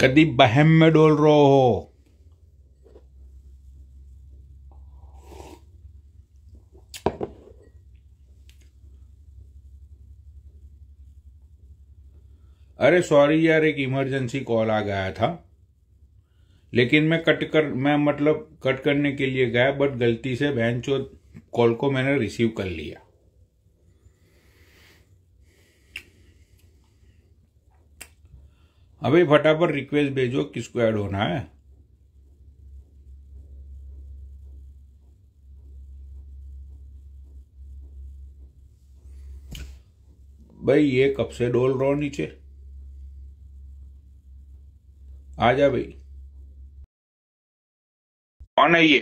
कदी बहम में डोल रहे हो। अरे सॉरी यार, एक इमरजेंसी कॉल आ गया था, लेकिन मैं मतलब कट करने के लिए गया, बट गलती से बहनचोद कॉल को मैंने रिसीव कर लिया। अबे फटाफट रिक्वेस्ट भेजो, किसको ऐड होना है। भाई ये कब से डोल रहा हो नीचे, आजा भाई। कौन है ये,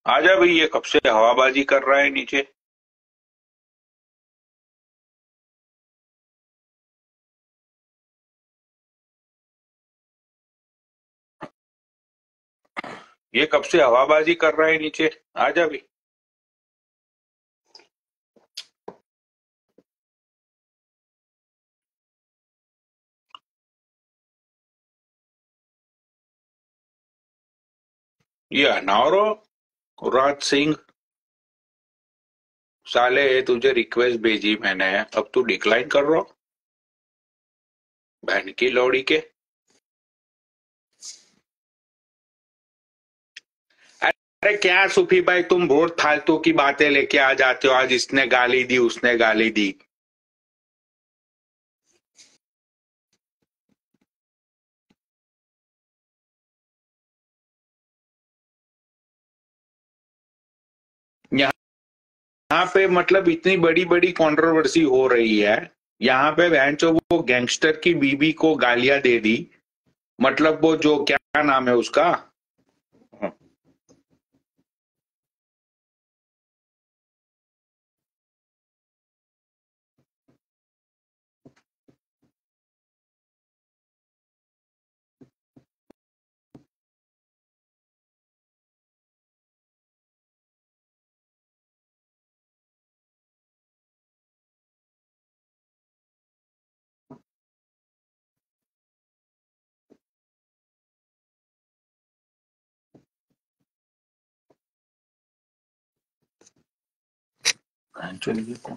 आजा भाई। ये कब से हवाबाजी कर रहा है नीचे। ये कब से हवाबाजी कर रहा है नीचे, आजा भाई। ये अनावरो राज सिंह, साले तुझे रिक्वेस्ट भेजी मैंने, अब तू डिक्लाइन कर रहा हो, बहन की लौड़ी के। अरे क्या सूफी भाई, तुम बहुत फालतू की बातें लेके आ जाते हो। आज इसने गाली दी, उसने गाली दी। यहाँ पे मतलब इतनी बड़ी बड़ी कंट्रोवर्सी हो रही है, यहाँ पे बहनचो वो गैंगस्टर की बीबी को गालियां दे दी। मतलब वो जो क्या नाम है उसका, चलिए कौन।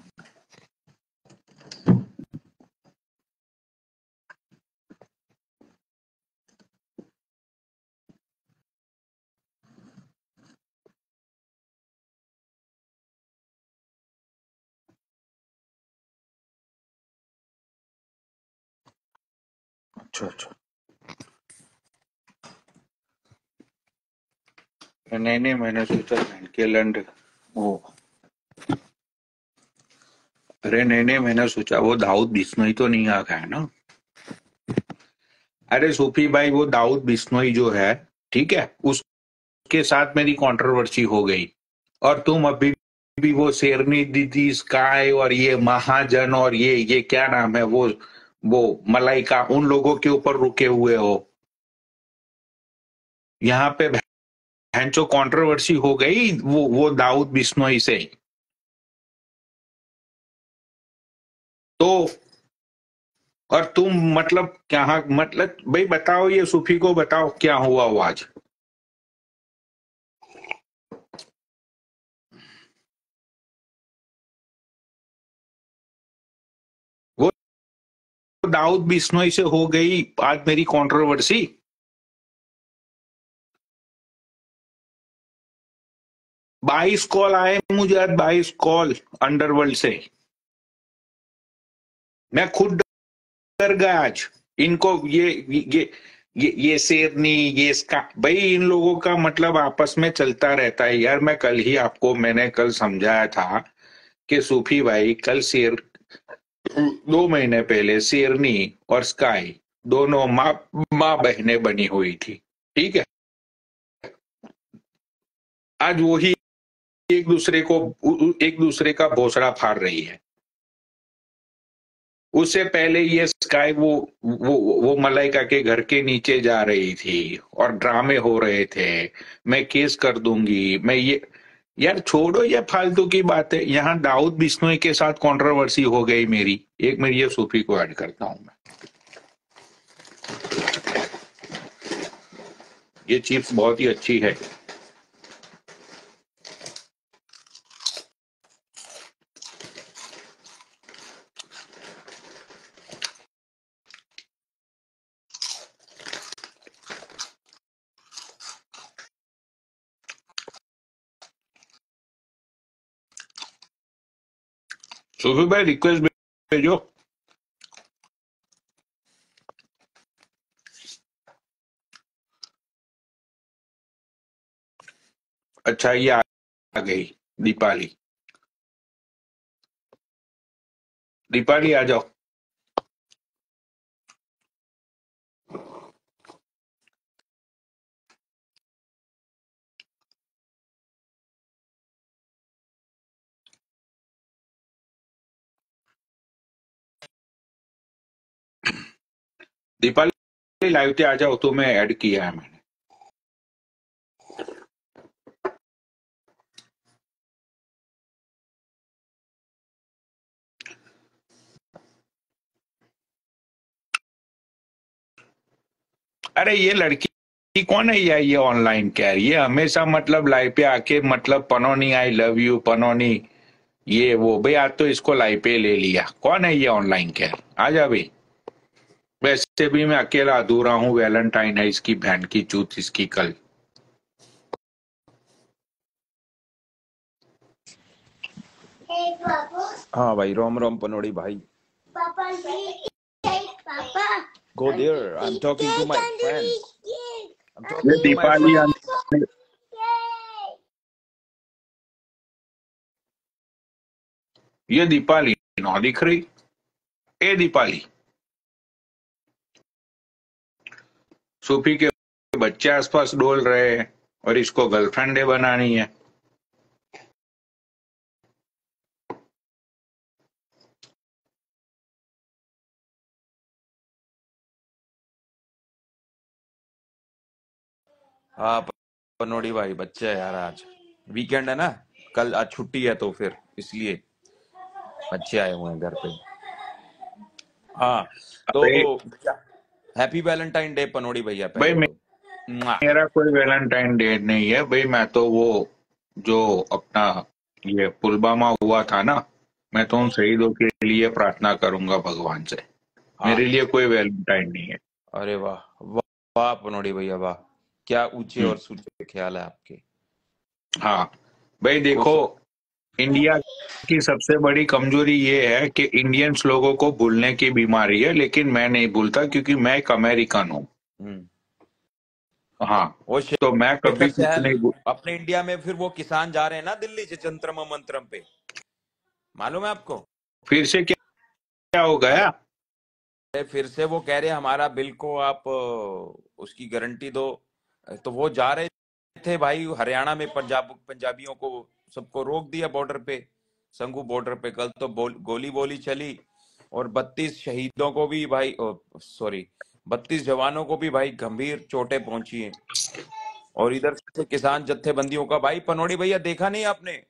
अच्छा अच्छा, नहीं नहीं, मैंने सोचा बहन के लंड। ओ, अरे नहीं नहीं, मैंने सोचा वो दाऊद बिश्नोई तो नहीं आ गया है ना। अरे सूफी भाई, वो दाऊद बिश्नोई जो है, ठीक है, उसके साथ मेरी कंट्रोवर्सी हो गई। और तुम अभी भी वो शेरनी दीदी स्काई और ये महाजन और ये क्या नाम है वो मलाइका, उन लोगों के ऊपर रुके हुए हो। यहाँ पे भैंचो कंट्रोवर्सी हो गई वो दाऊद बिश्नोई से। तो और तुम मतलब क्या, मतलब भाई बताओ, ये सूफी को बताओ क्या हुआ वो आज। वो दाऊद बिश्नोई से हो गई आज मेरी कंट्रोवर्सी। 22 कॉल आए मुझे आज, 22 कॉल अंडरवर्ल्ड से। मैं खुद डर गया आज। इनको ये शेरनी, ये इसका भाई, इन लोगों का मतलब आपस में चलता रहता है यार। मैंने कल समझाया था कि सूफी भाई, कल शेर 2 महीने पहले शेरनी और स्काई दोनों माँ बहनें बनी हुई थी, ठीक है। आज वही एक दूसरे का भोसड़ा फाड़ रही है। उससे पहले ये स्काई वो मलाइका के घर के नीचे जा रही थी और ड्रामे हो रहे थे, मैं केस कर दूंगी, मैं ये। यार छोड़ो ये फालतू की बातें। यहाँ दाऊद बिश्नोई के साथ कंट्रोवर्सी हो गई मेरी। एक मिनट, ये सूफी को ऐड करता हूं मैं। ये चिप्स बहुत ही अच्छी है। सुबह भाई रिक्वेस्ट भेजो। अच्छा ये आ गई दीपाली। दीपाली आ जाओ। दीपाली लाइव पे आ जाओ, तुम्हें ऐड किया है मैंने। अरे ये लड़की कौन है यार, ये ऑनलाइन क्या है ये, हमेशा मतलब लाइव पे आके मतलब पनोनी आई लव यू पनोनी ये वो। भाई आज तो इसको लाइव पे ले लिया। कौन है ये ऑनलाइन क्या है, आ जा भाई। वैसे भी मैं अकेला अधूरा हूँ, वैलेंटाइन है इसकी बहन की चूत इसकी कल। हाँ भाई, रोम रोम पनोड़ी भाई। Go there. I'm talking to my friends. I'm ये talking to my Deepali friends. ये दीपाली नौ दिख रही। ए दीपाली, सूफी के बच्चे आसपास डोल रहे हैं और इसको गर्लफ्रेंड बनानी है। हाँ पनोड़ी भाई, बच्चे है यार, आज वीकेंड है ना, कल आज छुट्टी है तो फिर इसलिए बच्चे आए हुए हैं घर पे। हाँ तो भाई हैप्पी वैलेंटाइन डे पनोड़ी भैया भाई पहले तो। मुआ। मेरा कोई वैलेंटाइन डे नहीं है भाई। मैं तो वो जो अपना ये पुलवामा हुआ था ना, मैं तो उन शहीदों के लिए प्रार्थना करूंगा भगवान से। हाँ, मेरे लिए कोई वैलेंटाइन नहीं है। अरे वाह वाह वाह पनोड़ी भैया वाह, क्या ऊंचे हम्म, और सूचे ख्याल है आपके। हाँ भाई वो देखो, सब। इंडिया की सबसे बड़ी कमजोरी ये है कि इंडियंस लोगों को भूलने की बीमारी है, लेकिन मैं नहीं भूलता क्योंकि मैं एक अमेरिकन हूँ। हम्म। हाँ, वो तो मैं शेखर कभी कुछ सहल नहीं भूल। अपने इंडिया में, फिर वो किसान जा रहे हैं ना दिल्ली से जंतरम मंतरम पे, मालूम है आपको? फिर से क्या क्या हो गया। अरे फिर से वो कह रहे हैं हमारा बिल को आप उसकी गारंटी दो। तो वो जा रहे थे भाई हरियाणा में, पंजाबियों को सबको रोक दिया बॉर्डर पे, संगू बॉर्डर पे। कल तो गोली बोली चली और 32 शहीदों को भी भाई, सॉरी, 32 जवानों को भी भाई गंभीर चोटें पहुंची हैं। और इधर से किसान जत्थेबंदियों का भाई पनोड़ी भैया देखा नहीं आपने?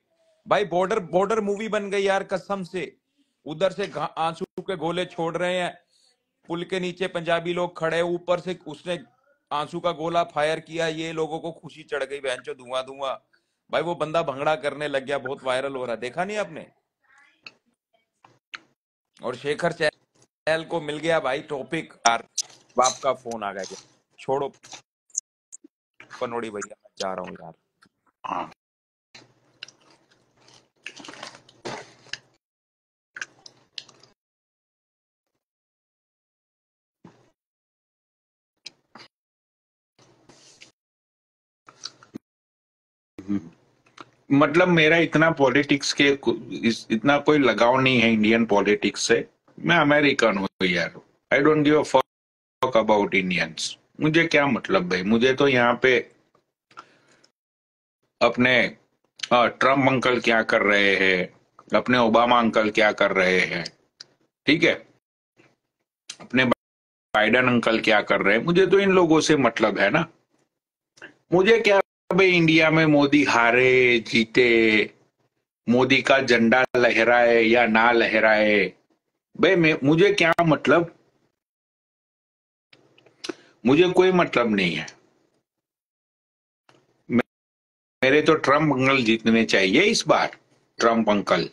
भाई बॉर्डर बॉर्डर मूवी बन गई यार कसम से। उधर से आंसू के गोले छोड़ रहे हैं, पुल के नीचे पंजाबी लोग खड़े, ऊपर से उसने आंसू का गोला फायर किया, ये लोगों को खुशी चढ़ गई, बहनचो धुआं धुआं। भाई वो बंदा भंगड़ा करने लग गया, बहुत वायरल हो रहा है, देखा नहीं आपने? और शेखर चहल को मिल गया भाई टॉपिक यार। बाप का फोन आ गया, छोड़ो पनोड़ी भैया, मैं जा रहा हूँ यार। हाँ, मतलब मेरा इतना पॉलिटिक्स के इतना कोई लगाव नहीं है इंडियन पॉलिटिक्स से। मैं अमेरिकन हूँ यार। I don't give a fuck about Indians. मुझे क्या मतलब भाई, मुझे तो यहाँ पे अपने ट्रम्प अंकल क्या कर रहे हैं, अपने ओबामा अंकल क्या कर रहे हैं, ठीक है, अपने बाइडन अंकल क्या कर रहे हैं, मुझे तो इन लोगों से मतलब है ना। मुझे क्या भाई, इंडिया में मोदी हारे जीते, मोदी का झंडा लहराए या ना लहराए, भाई मुझे क्या मतलब। मुझे कोई मतलब नहीं है। मेरे तो ट्रम्प अंकल जीतने चाहिए इस बार। Trump uncle.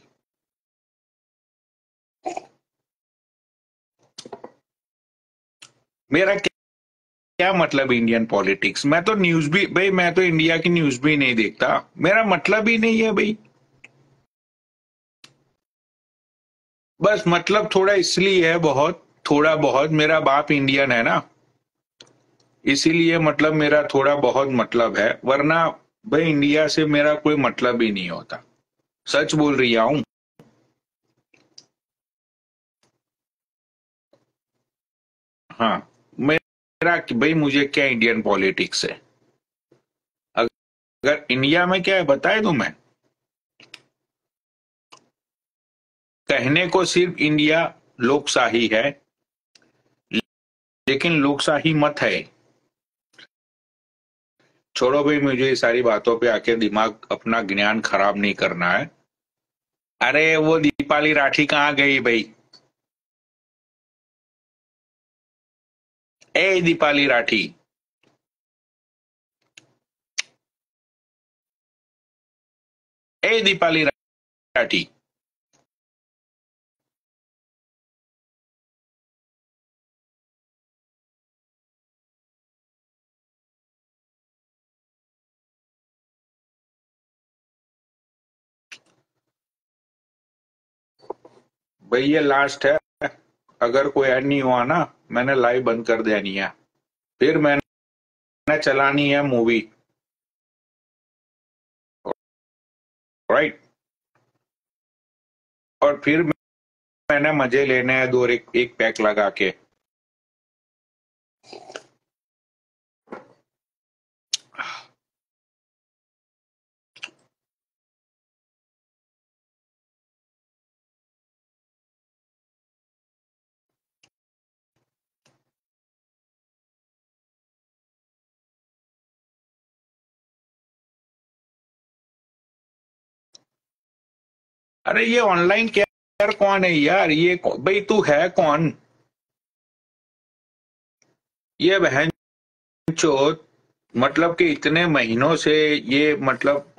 मेरा क्या मतलब इंडियन पॉलिटिक्स? मैं तो न्यूज भी भाई, मैं तो इंडिया की न्यूज भी नहीं देखता, मेरा मतलब ही नहीं है भाई। बस मतलब थोड़ा इसलिए है, बहुत थोड़ा बहुत, मेरा बाप इंडियन है ना, इसीलिए मतलब मेरा थोड़ा बहुत मतलब है, वरना भाई इंडिया से मेरा कोई मतलब ही नहीं होता। सच बोल रही हूँ। हाँ, मेरा भाई मुझे क्या इंडियन पॉलिटिक्स है? अगर इंडिया में क्या है बताए तुम्हें? कहने को सिर्फ इंडिया लोकशाही है, लेकिन लोकशाही मत है। छोड़ो भाई, मुझे ये सारी बातों पे आके दिमाग अपना ज्ञान खराब नहीं करना है। अरे वो दीपाली राठी कहाँ गई भाई? ए दीपाली राठी, ए दीपाली राठी। भाई ये लास्ट है, अगर कोई ऐड नहीं हुआ ना, मैंने लाइव बंद कर देनी है, फिर मैंने चलानी है मूवी। राइट। और फिर मैंने मजे लेने हैं, दो एक पैक लगा के। अरे ये ऑनलाइन क्या कौन है यार? ये भाई तू है कौन? ये बहन चोद, मतलब कि इतने महीनों से ये मतलब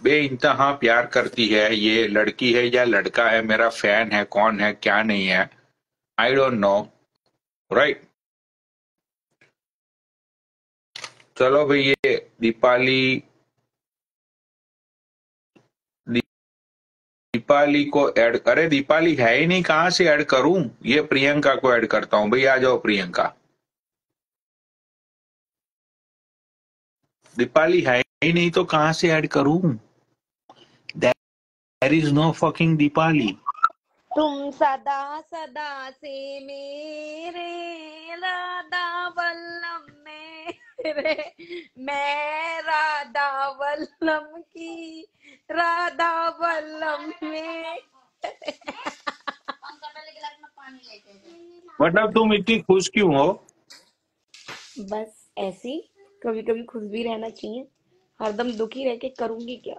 बेइंतहा प्यार करती है, ये लड़की है या लड़का है, मेरा फैन है, कौन है क्या नहीं है, आई डोंट नो। राइट। चलो भाई, ये दीपाली, दीपाली को ऐड, अरे दीपाली है ही नहीं, कहां से ऐड करूं? ये प्रियंका को ऐड करता हूं भाई, आ जाओ प्रियंका। दीपाली है ही नहीं तो कहां से ऐड करूं? There is no fucking Deepali. तुम सदा सदा से मेरे राधा वल्लभ मेरे, मैं राधा वल्लभ की राधा वल्लभ में। मतलब तुम इतनी खुश क्यों हो? बस ऐसी, कभी कभी खुश भी रहना चाहिए, हरदम दुखी रह के करूंगी क्या।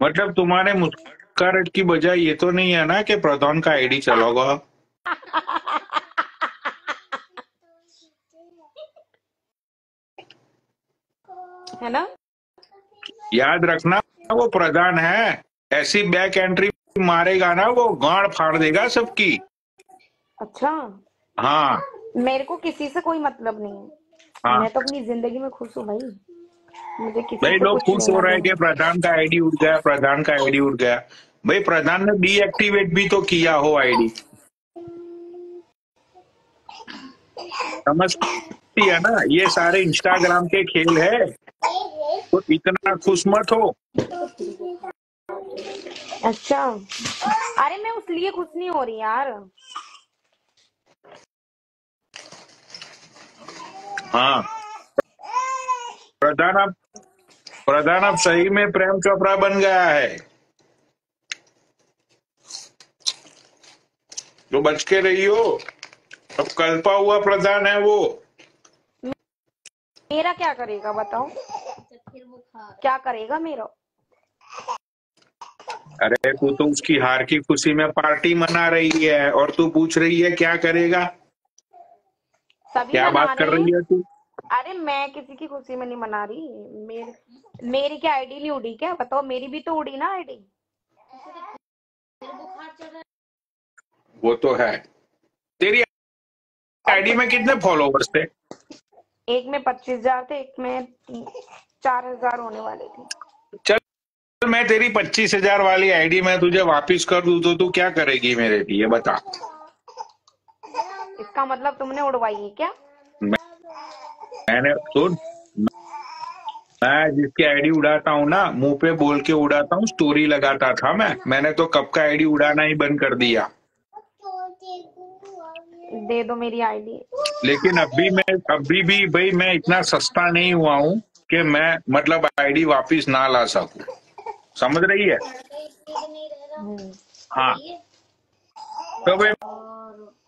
मतलब तुम्हारे मुस्कुराहट की बजाय ये तो नहीं है ना कि प्रधान का आईडी चलाओगा? है ना? याद रखना, वो प्रधान है, ऐसी बैक एंट्री मारेगा ना, वो गांड फाड़ देगा सबकी। अच्छा, हाँ मेरे को किसी से कोई मतलब नहीं है, हाँ। मैं तो अपनी जिंदगी में खुश हूँ भाई, मुझे किसी भाई से लोग कुछ खुश हो लेना रहे हैं देना कि नहीं। प्रधान का आईडी उठ गया, प्रधान का आईडी उठ गया। भाई प्रधान ने डीएक्टिवेट भी तो किया हो आईडी, समझती है ना? ये सारे इंस्टाग्राम के खेल है, तो इतना खुश मत हो। अच्छा, अरे मैं उस लिए खुश नहीं हो रही यार। हाँ, प्रधान अब प्रधान अब सही में प्रेम चोपड़ा बन गया है, तो बच के रही हो। अब कल्पा हुआ प्रधान है वो। मेरा क्या करेगा बताओ, क्या करेगा मेरा? अरे तू तो उसकी हार की खुशी में पार्टी मना रही है, और तू पूछ रही है क्या करेगा? सभी क्या मना बात कर रहे हैं, रही है तू? अरे मैं किसी की खुशी में नहीं मना रही। मेरी क्या आईडी नहीं उड़ी क्या? बताओ, मेरी भी तो उड़ी ना आईडी। वो तो है। तेरी और आईडी में कितने फॉलोवर्स थे? एक में 25,000 थे, एक में 4,000 होने वाले थे। चल, मैं तेरी 25,000 वाली आईडी में तुझे वापिस कर दूं तो तू क्या करेगी मेरे लिए, बता। इसका मतलब तुमने उड़वाई है क्या? मैंने सुन, मैं जिसकी आईडी उड़ाता हूँ ना, मुंह पे बोल के उड़ाता हूँ, स्टोरी लगाता था मैंने तो कब का आईडी उड़ाना ही बंद कर दिया। दे दो मेरी आईडी। लेकिन अभी भी भाई मैं इतना सस्ता नहीं हुआ हूँ कि मैं मतलब आईडी वापिस ना ला सकूं, समझ रही है? हाँ, तो भाई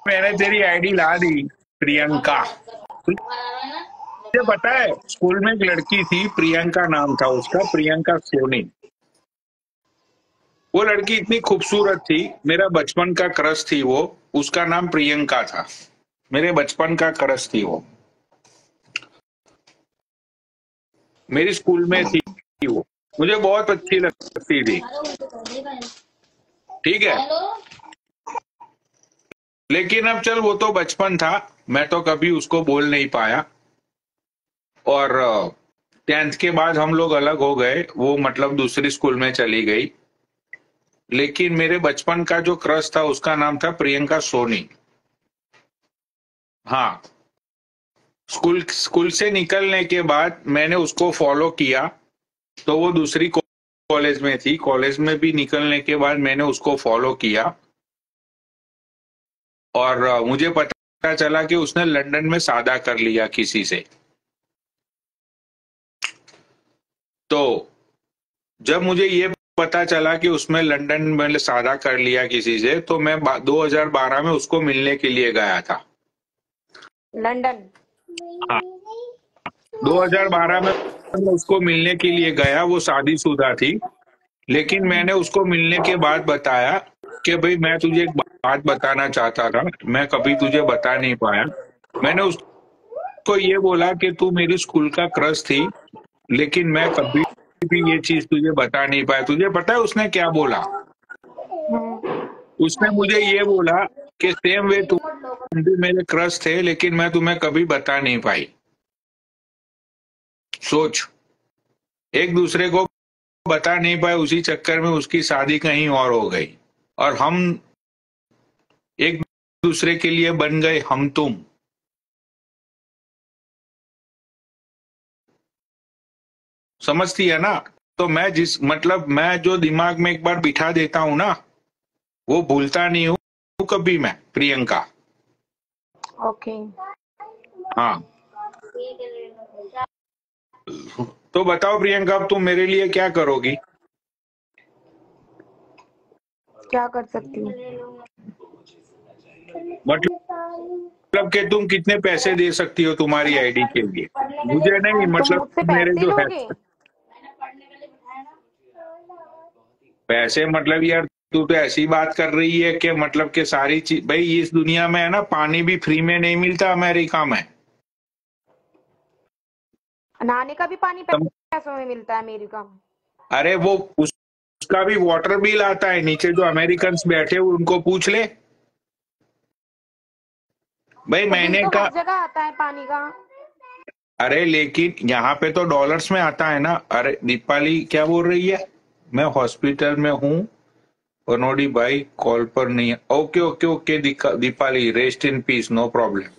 मैंने तेरी आईडी ला दी, प्रियंका। तुझे पता है, स्कूल में एक लड़की थी, प्रियंका नाम था उसका, प्रियंका सोनी। वो लड़की इतनी खूबसूरत थी, मेरा बचपन का क्रश थी वो। उसका नाम प्रियंका था, मेरे बचपन का क्रश थी वो, मेरी स्कूल में थी वो, मुझे बहुत अच्छी लगती थी, ठीक है। लेकिन अब चल, वो तो बचपन था, मैं तो कभी उसको बोल नहीं पाया। और 10th के बाद हम लोग अलग हो गए, वो मतलब दूसरी स्कूल में चली गई। लेकिन मेरे बचपन का जो क्रश था उसका नाम था प्रियंका सोनी। हाँ, स्कूल स्कूल से निकलने के बाद मैंने उसको फॉलो किया, तो वो दूसरी कॉलेज में थी, कॉलेज में भी निकलने के बाद मैंने उसको फॉलो किया। और मुझे पता चला कि उसने लंदन में शादी कर लिया किसी से। तो जब मुझे ये पता चला कि उसमें लंदन में शादी कर लिया किसी से, तो मैं 2012 में उसको मिलने के लिए गया था लंदन? हाँ, 2012 में मैं उसको मिलने के लिए गया। वो शादीशुदा थी, लेकिन मैंने उसको मिलने के बाद बताया कि भाई मैं तुझे एक बात बताना चाहता था, मैं कभी तुझे बता नहीं पाया। मैंने उसको ये बोला कि तू मेरी स्कूल का क्रश थी, लेकिन मैं कभी भी ये चीज तुझे बता नहीं पाया। तुझे पता है उसने क्या बोला? उसने मुझे ये बोला कि सेम वे तुम भी मेरे क्रश थे, लेकिन मैं तुम्हें कभी बता नहीं पाई। सोच, एक दूसरे को बता नहीं पाए, उसी चक्कर में उसकी शादी कहीं और हो गई, और हम एक दूसरे के लिए बन गए हम तुम। समझती है ना? तो मैं मैं जो दिमाग में एक बार बिठा देता हूं ना, वो भूलता नहीं हूं कभी मैं, प्रियंका। ओके। हाँ, तो बताओ प्रियंका, अब तुम मेरे लिए क्या करोगी? क्या कर सकती हूँ? मतलब कि तुम कितने पैसे दे सकती हो तुम्हारी आईडी के लिए? मुझे नहीं, तुम मतलब मुझसे मेरे पैसे जो है लोगे? पैसे, मतलब यार तू तो ऐसी बात कर रही है कि मतलब कि सारी चीज, भाई इस दुनिया में है ना, पानी भी फ्री में नहीं मिलता अमेरिका में। नहाने का भी पानी तुम, पैसों में मिलता है अमेरिका में? अरे वो उसका भी वाटर बिल आता है, नीचे जो अमेरिकन बैठे हुए उनको पूछ ले भाई, तो बिल महीने तो का। हर जगह आता है पानी का। अरे लेकिन यहाँ पे तो डॉलर्स में आता है ना। अरे दीपाली क्या बोल रही है? मैं हॉस्पिटल में हूँ, पनोडी भाई कॉल पर नहीं है। Okay okay okay Deepali, rest in peace, no problem.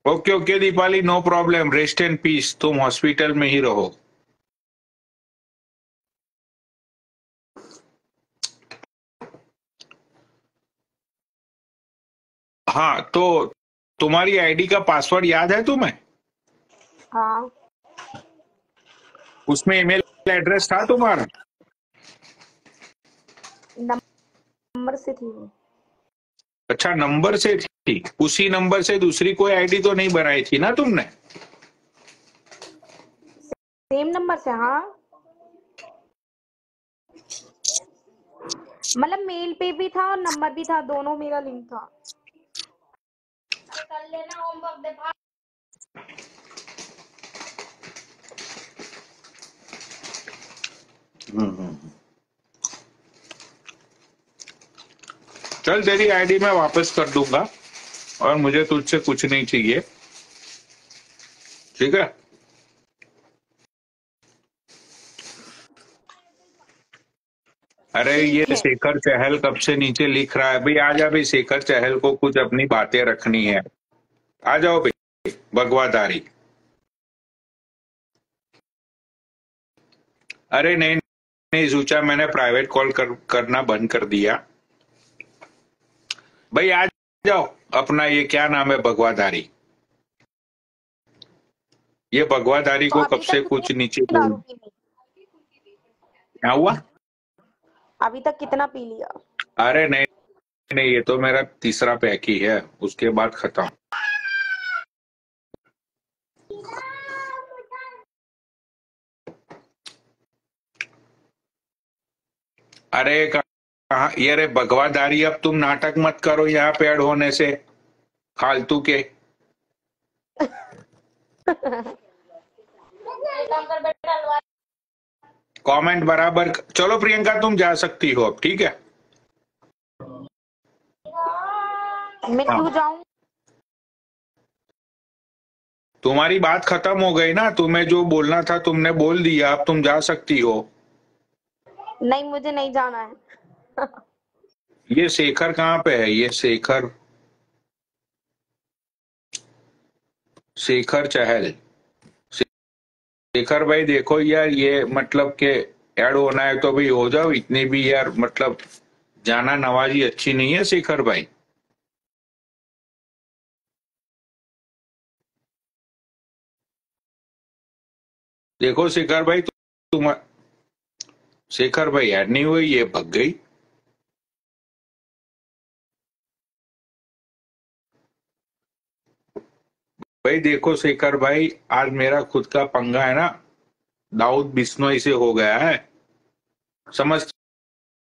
Okay okay Deepali, no problem, rest in peace, तुम हॉस्पिटल में ही रहो। हाँ, तो तुम्हारी आईडी का पासवर्ड याद है तुम्हें? हाँ। उसमें ईमेल एड्रेस था तुम्हारा? नंबर से थी वो। अच्छा, नंबर से थी। उसी नंबर से दूसरी कोई आईडी तो नहीं बनाई थी ना तुमने? सेम नंबर से, हाँ। मतलब मेल पे भी था और नंबर भी था, दोनों मेरा लिंक था। चल तेरी आईडी मैं वापस कर दूंगा और मुझे तुझसे कुछ नहीं चाहिए, ठीक है। अरे ये ठीक है। शेखर चहल कब से नीचे लिख रहा है भाई, आ जा भाई, शेखर चहल को कुछ अपनी बातें रखनी है, आ जाओ भाई भगवादारी। अरे नहीं नहीं सोचा, मैंने प्राइवेट कॉल करना बंद कर दिया भाई, आ जाओ। अपना ये क्या नाम है, भगवादारी, ये भगवादारी तो को कब अभी से तक कुछ नीचे कितनी बोल। दारू पी ली? क्या हुआ? अभी तक कितना पी लिया? अरे नहीं नहीं, ये तो मेरा तीसरा पैक ही है, उसके बाद खत्म। अरे कहा ये, अरे भगवादारी, अब तुम नाटक मत करो यहाँ पे ऐड होने से, फालतू के। कमेंट बराबर चलो प्रियंका, तुम जा सकती हो अब, ठीक है। मैं हाँ, क्यों जाऊं? तुम्हारी बात खत्म हो गई ना, तुम्हें जो बोलना था तुमने बोल दिया, अब तुम जा सकती हो। नहीं, मुझे नहीं जाना है। ये शेखर कहाँ पे है, ये शेखर, शेखर चहल, शेखर भाई देखो यार, ये मतलब के ऐड होना है तो भाई हो जाओ, इतनी भी यार मतलब जाना नवाजी अच्छी नहीं है शेखर भाई। देखो शेखर भाई, तुम, शेखर भाई ऐड नहीं हुई, ये भग गई। भाई देखो शेखर भाई, आज मेरा खुद का पंगा है ना, दाऊद बिश्नोई से हो गया है, समझते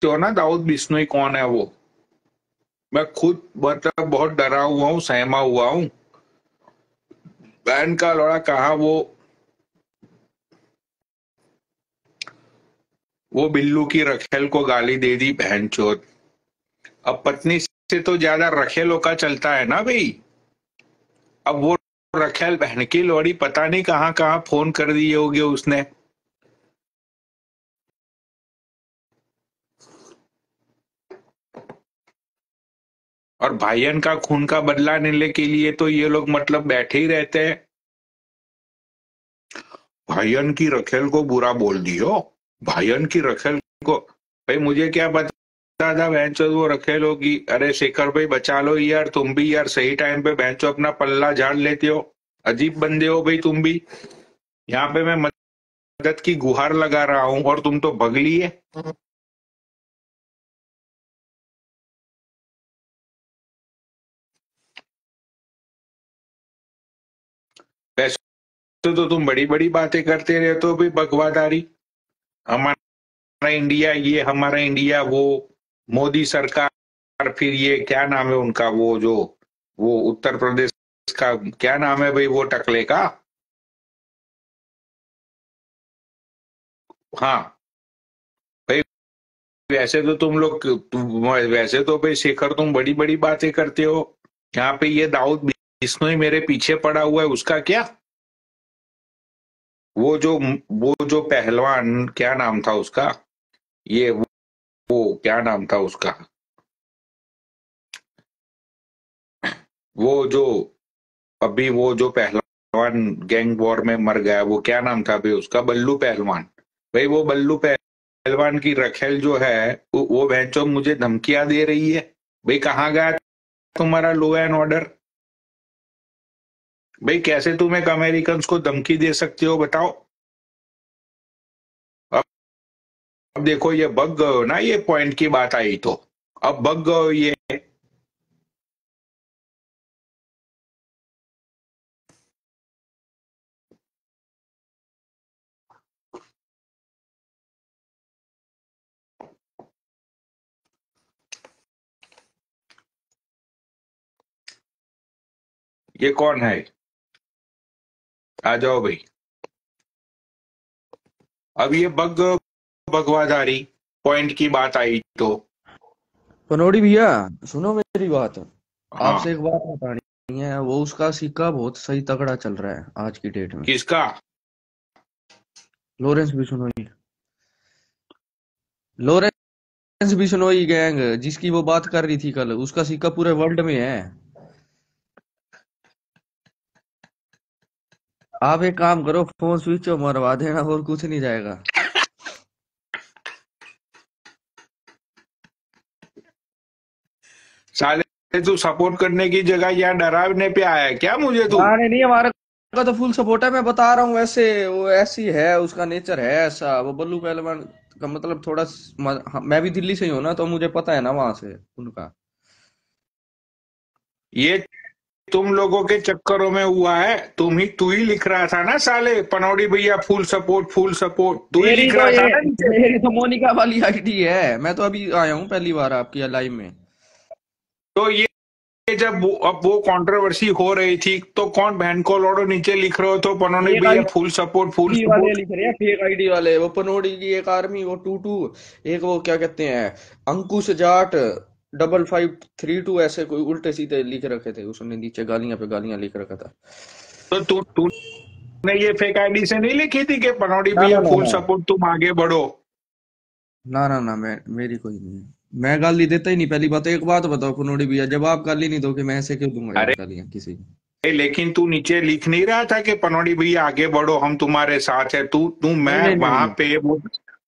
हो ना दाऊद बिश्नोई कौन है वो। मैं खुद मतलब बहुत डरा हुआ हूँ, सहमा हुआ हूँ, बहन का लौड़ा कहा वो बिल्लू की रखेल को गाली दे दी बहन चोद। अब पत्नी से तो ज्यादा रखेलों का चलता है ना भाई। अब वो रखेल बहन की लोड़ी पता नहीं कहाँ कहाँ फोन कर दिए होगे उसने। और भाईयन का खून का बदला लेने के लिए तो ये लोग मतलब बैठे ही रहते हैं। भाईयन की रखेल को बुरा बोल दियो, भाईयन की रखेल को, भाई मुझे क्या पता था बहनचोद वो रखेल होगी। अरे शेखर भाई बचा लो यार, तुम भी यार सही टाइम पे बहनचो अपना पल्ला झाड़ लेते हो, अजीब बंदे हो भाई तुम भी। यहाँ पे मैं मदद की गुहार लगा रहा हूँ और तुम तो भगली है। वैसे तो तुम बड़ी बड़ी बातें करते रहते हो भाई, बकवादारी। हमारा इंडिया ये, हमारा इंडिया वो, मोदी सरकार, फिर ये क्या नाम है उनका, वो जो वो उत्तर प्रदेश का क्या नाम है भाई वो टकले का। हाँ भाई, वैसे तो तुम लोग वैसे तो भाई शेखर तुम बड़ी बड़ी बातें करते हो। यहाँ पे ये दाऊद बिश्नोई मेरे पीछे पड़ा हुआ है, उसका क्या, वो जो वो जो पहलवान क्या नाम था उसका, ये वो क्या नाम था उसका, वो जो अभी वो जो पहलवान गैंग वॉर में मर गया, वो क्या नाम था भाई उसका, बल्लू पहलवान। भाई वो बल्लू पहलवान की रखेल जो है, वो भैंचो मुझे धमकियां दे रही है। भाई कहाँ गया तुम्हारा लॉ एंड ऑर्डर? भाई कैसे तुम एक अमेरिकन को धमकी दे सकते हो बताओ। अब देखो ये बग गए हो ना, ये पॉइंट की बात आई तो अब बग गए हो ये। ये कौन है? आ जाओ भाई। अब ये बगवादारी पॉइंट की बात आई तो। पनौड़ी भैया, सुनो मेरी बात। आपसे हाँ। एक बात बतानी है। वो उसका सिक्का बहुत सही तगड़ा चल रहा है आज की डेट में। किसका? Lawrence Bishnoi. Lawrence Bishnoi gang जिसकी वो बात कर रही थी कल, उसका सिक्का पूरे वर्ल्ड में है। आप एक काम करो, फोन स्विच ऑफ मरवा देना और कुछ नहीं जाएगा। साले तू सपोर्ट करने की जगह यहाँ डरावने पे आया है क्या मुझे तू? नहीं नहीं, हमारा का तो फुल सपोर्ट है। मैं बता रहा हूँ, वैसे वो ऐसी है, उसका नेचर है ऐसा। वो बल्लू पहलवान का मतलब थोड़ा मैं भी दिल्ली से ही हूँ ना, तो मुझे पता है ना वहां से उनका। ये तुम लोगों के चक्करों में हुआ है। तू ही लिख रहा था ना साले, पनौड़ी भैया फुल सपोर्ट तू ही मेरी लिख तो रहा ये था ना नीचे। मेरी तो मोनिका वाली आईडी है। मैं तो अभी आया हूँ पहली बार आपकी लाइव में। तो ये जब अब वो कंट्रोवर्सी हो रही थी तो कौन बहन को लौड़ो नीचे लिख रहे हो तो पनौड़ी फेक भैया फुल आईडी वाले सपोर्ट। लिख रहे हैं, फेक आईडी वाले। वो पनोड़ी की एक आर्मी, वो टू एक वो क्या कहते हैं, अंकुश जाट 5532, ऐसे कोई उल्टे सीधे लिख रखे थे उसने, नीचे गालियां पे गालियां लिख रखा था। तो तूने ये फेक आईडी से नहीं लिखी थी कि पनौड़ी ना ना भैया ना फुल ना सपोर्ट तुम आगे बढ़ो? ना ना ना, मेरी कोई नहीं है। मैं गाली देता ही नहीं। पहली बात, एक बात बताओ पनोड़ी भैया, जब आप गाली नहीं दोगे मैं ऐसे क्यों दूंगा यार अरे गालियां किसी को। लेकिन तू नीचे लिख नहीं रहा था कि पनौड़ी भैया आगे बढ़ो हम तुम्हारे साथ है? तू नहीं मैं नहीं नहीं नहीं।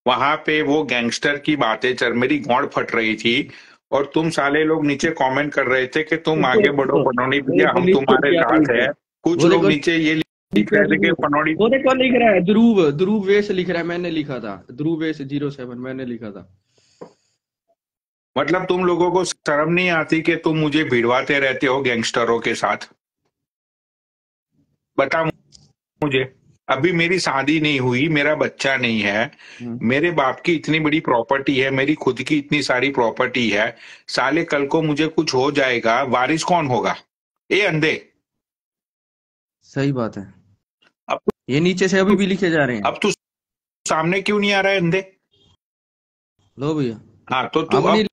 वहां पे वो गैंगस्टर की बातें चल, मेरी गौड़ फट रही थी और तुम साले लोग नीचे कमेंट कर रहे थे कि तुम देखो आगे बढ़ो देखो, पनौड़ी वो भैया देखो हम नीचे तुम्हारे क्या साथ लिख है। है। कुछ वो लोग देखो नीचे ये लिख नीचे रहे थे कि ध्रुव, पनौड़ी। वो देखो लिख रहा है ध्रुव, ध्रुव वेश लिख रहा है। मैंने लिखा था ध्रुव वेश 07, मैंने लिखा था। मतलब तुम लोगों को शर्म नहीं आती कि तुम मुझे भिड़वाते रहते हो गैंगस्टरों के साथ? बता मुझे। अभी मेरी शादी नहीं हुई, मेरा बच्चा नहीं है, हम्म, मेरे बाप की इतनी बड़ी प्रॉपर्टी है, मेरी खुद की इतनी सारी प्रॉपर्टी है। साले कल को मुझे कुछ हो जाएगा, वारिस कौन होगा? ए अंधे। सही बात है। अब ये नीचे से अभी भी लिखे जा रहे हैं। अब तू सामने क्यों नहीं आ रहा है अंधे? लो भैया, हाँ तो तू हम अब नहीं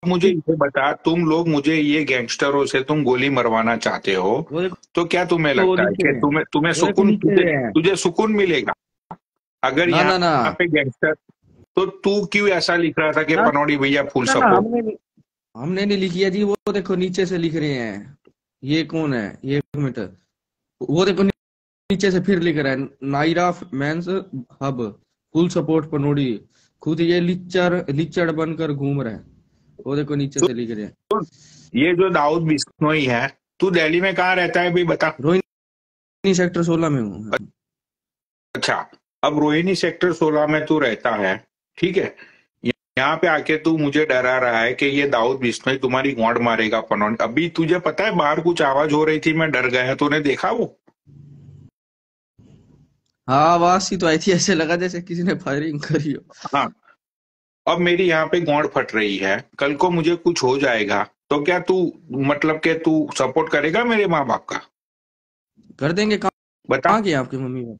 मुझे लिखे। ये बता, तुम लोग मुझे ये गैंगस्टरों से तुम गोली मरवाना चाहते हो वो देखो, तो क्या तुम्हें वो लगता है लिखे कि हैं। तुम्हें तुम्हें वो देखो सुकून, नीचे तुझे हैं। तुझे सुकून मिलेगा अगर ना ना ना यहाँ पे गैंगस्टर? तो तू क्यों ऐसा लिख रहा था कि ना पनौड़ी भैया फुल ना ना, सपोर्ट? हमने नहीं लिखी है जी। वो देखो नीचे से लिख रहे हैं। ये कौन है, ये एक मिनट। वो देखो नीचे से फिर लिख रहा है, नायरा मेंस हब फुल सपोर्ट पनोड़ी। खुद ये लिच्चड़ लिच्चड़ बनकर घूम रहे हैं। वो देखो नीचे से लिख रहे हैं। ये जो दाऊद बिश्नोई है, तू दिल्ली में कहाँ रहता है भी बता? रोहिणी सेक्टर 16 में हूँ। अच्छा, अब रोहिणी सेक्टर 16 में तू रहता है, ठीक है। यहाँ पे आके तू मुझे डरा रहा है कि ये दाऊद बिश्नोई तुम्हारी गौंड मारेगा पनौनी। अभी तुझे पता है बाहर कुछ आवाज हो रही थी, मैं डर गया। तूने देखा वो? हाँ, आवाज सी तो आई थी, ऐसे लगा जैसे किसी ने फायरिंग करी हो। हाँ। अब मेरी यहाँ पे गौंड फट रही है, कल को मुझे कुछ हो जाएगा तो क्या तू, मतलब कि तू सपोर्ट करेगा मेरे माँ बाप का? कर देंगे। बता। कहाँ गए आपके मम्मी पापा?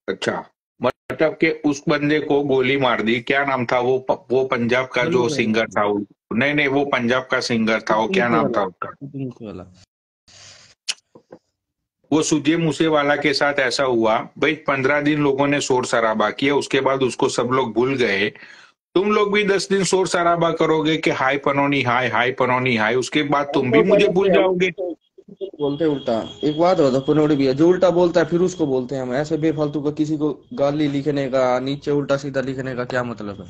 अच्छा, मतलब कि उस बंदे को गोली मार दी, क्या नाम था वो पंजाब का बल्लू जो सिंगर पहलवान। था वो? नहीं नहीं, वो पंजाब का सिंगर था, वो सिद्धू क्या मूसे नाम वाला। था उसका? सिद्धू मूसे वाला। वो सुजे मूसेवाला के साथ ऐसा हुआ भाई, 15 दिन लोगों ने शोर शराबा किया, उसके बाद उसको सब लोग भूल गए। तुम लोग भी 10 दिन शोर शराबा करोगे कि हाय पनौनी हाय, हाय पनौनी हाय, उसके बाद हम तुम भी तो क्या मुझे करते भूल हैं, जाओगे। बोलते हैं उल्टा। एक बात होता पनोड़ी भैया, जो उल्टा बोलता है फिर उसको बोलते हैं हम। ऐसे बेफालतू का किसी को गाली लिखने का, नीचे उल्टा सीधा लिखने का क्या मतलब है।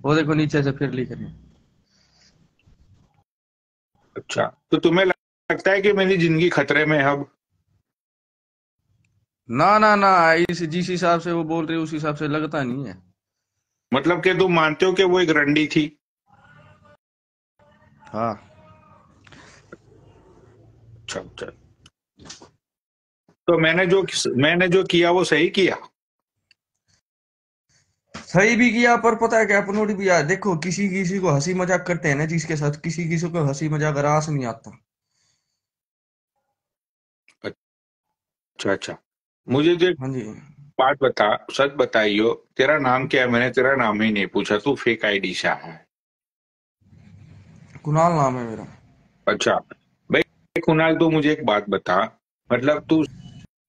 वो देखो नीचे से फिर लिख रहे हैं। अच्छा, तो तुम्हें लगता है कि मेरी जिंदगी खतरे में है अब? ना ना ना, इस जिस हिसाब से वो बोल रहे हैं उस हिसाब से लगता नहीं है। मतलब कि तुम मानते हो कि वो एक रंडी थी? हाँ, अच्छा अच्छा। तो मैंने जो किया वो सही किया? सही भी किया, पर पता है क्या पनोड़ी भैया, देखो किसी किसी को हंसी मजाक करते हैं ना जिसके साथ, किसी किसी को हंसी मजाक रास नहीं आता। अच्छा अच्छा, मुझे जो एक हाँ जी। बात बता, सच बताइयो, तेरा नाम क्या है? मैंने तेरा नाम ही नहीं पूछा, तू फेक आईडी से आया है। कुणाल नाम है मेरा। अच्छा भाई कुणाल, तू मुझे एक बात बता, मतलब तू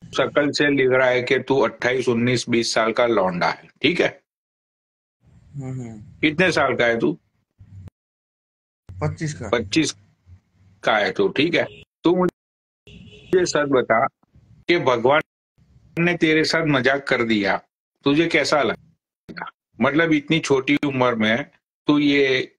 शक्ल से लिख रहा है कि तू 28 19 20 साल का लौंडा है, ठीक है? हम्म। कितने साल का है तू? 25 का। 25 का है तू, ठीक है? तू मुझे सच बता कि भगवान ने तेरे साथ मजाक कर दिया, तुझे कैसा लगा? मतलब इतनी छोटी उम्र में तू ये,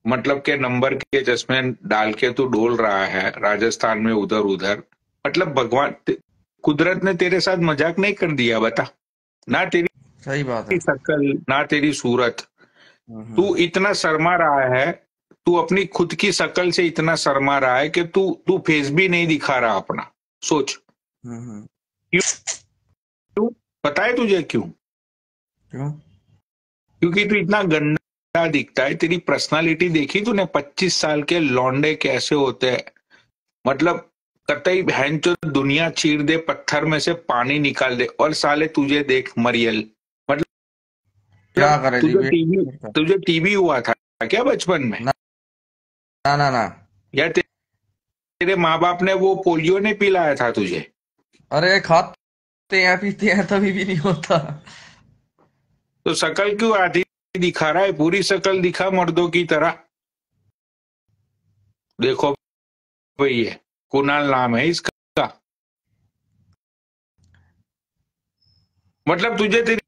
मतलब के नंबर के चश्मे डाल के तू डोल रहा है राजस्थान में उधर उधर, मतलब कुदरत ने तेरे साथ मजाक नहीं कर दिया? बता, ना तेरी सही बात है। शक्ल ना तेरी सूरत, तू हम्म। इतना शर्मा रहा है, तू अपनी खुद की शक्ल से इतना शर्मा रहा है कि तू तू फेस भी नहीं दिखा रहा अपना। सोच, हम्म। क्यों? पता है तुझे क्यों? क्यों? क्योंकि तू इतना गंदा दिखता है। तेरी पर्सनालिटी देखी तूने? 25 साल के लौंडे कैसे होते हैं, मतलब कतई भैंचो दुनिया चीर दे, पत्थर में से पानी निकाल दे, और साले तुझे देख मरियल, क्या मतलब करे जी, तुझे वेट टीबी, करता। तुझे टीबी हुआ था क्या बचपन में? ना ना ना ना। या तेरे माँ बाप ने वो पोलियो ने पिलाया था तुझे? अरे खाते हैं पीते हैं तभी भी नहीं होता। तो शक्ल क्यों आधी दिखा रहा है? पूरी शक्ल दिखा मर्दों की तरह। देखो भाई, ये कुणाल नाम है इसका, मतलब तुझे तेरी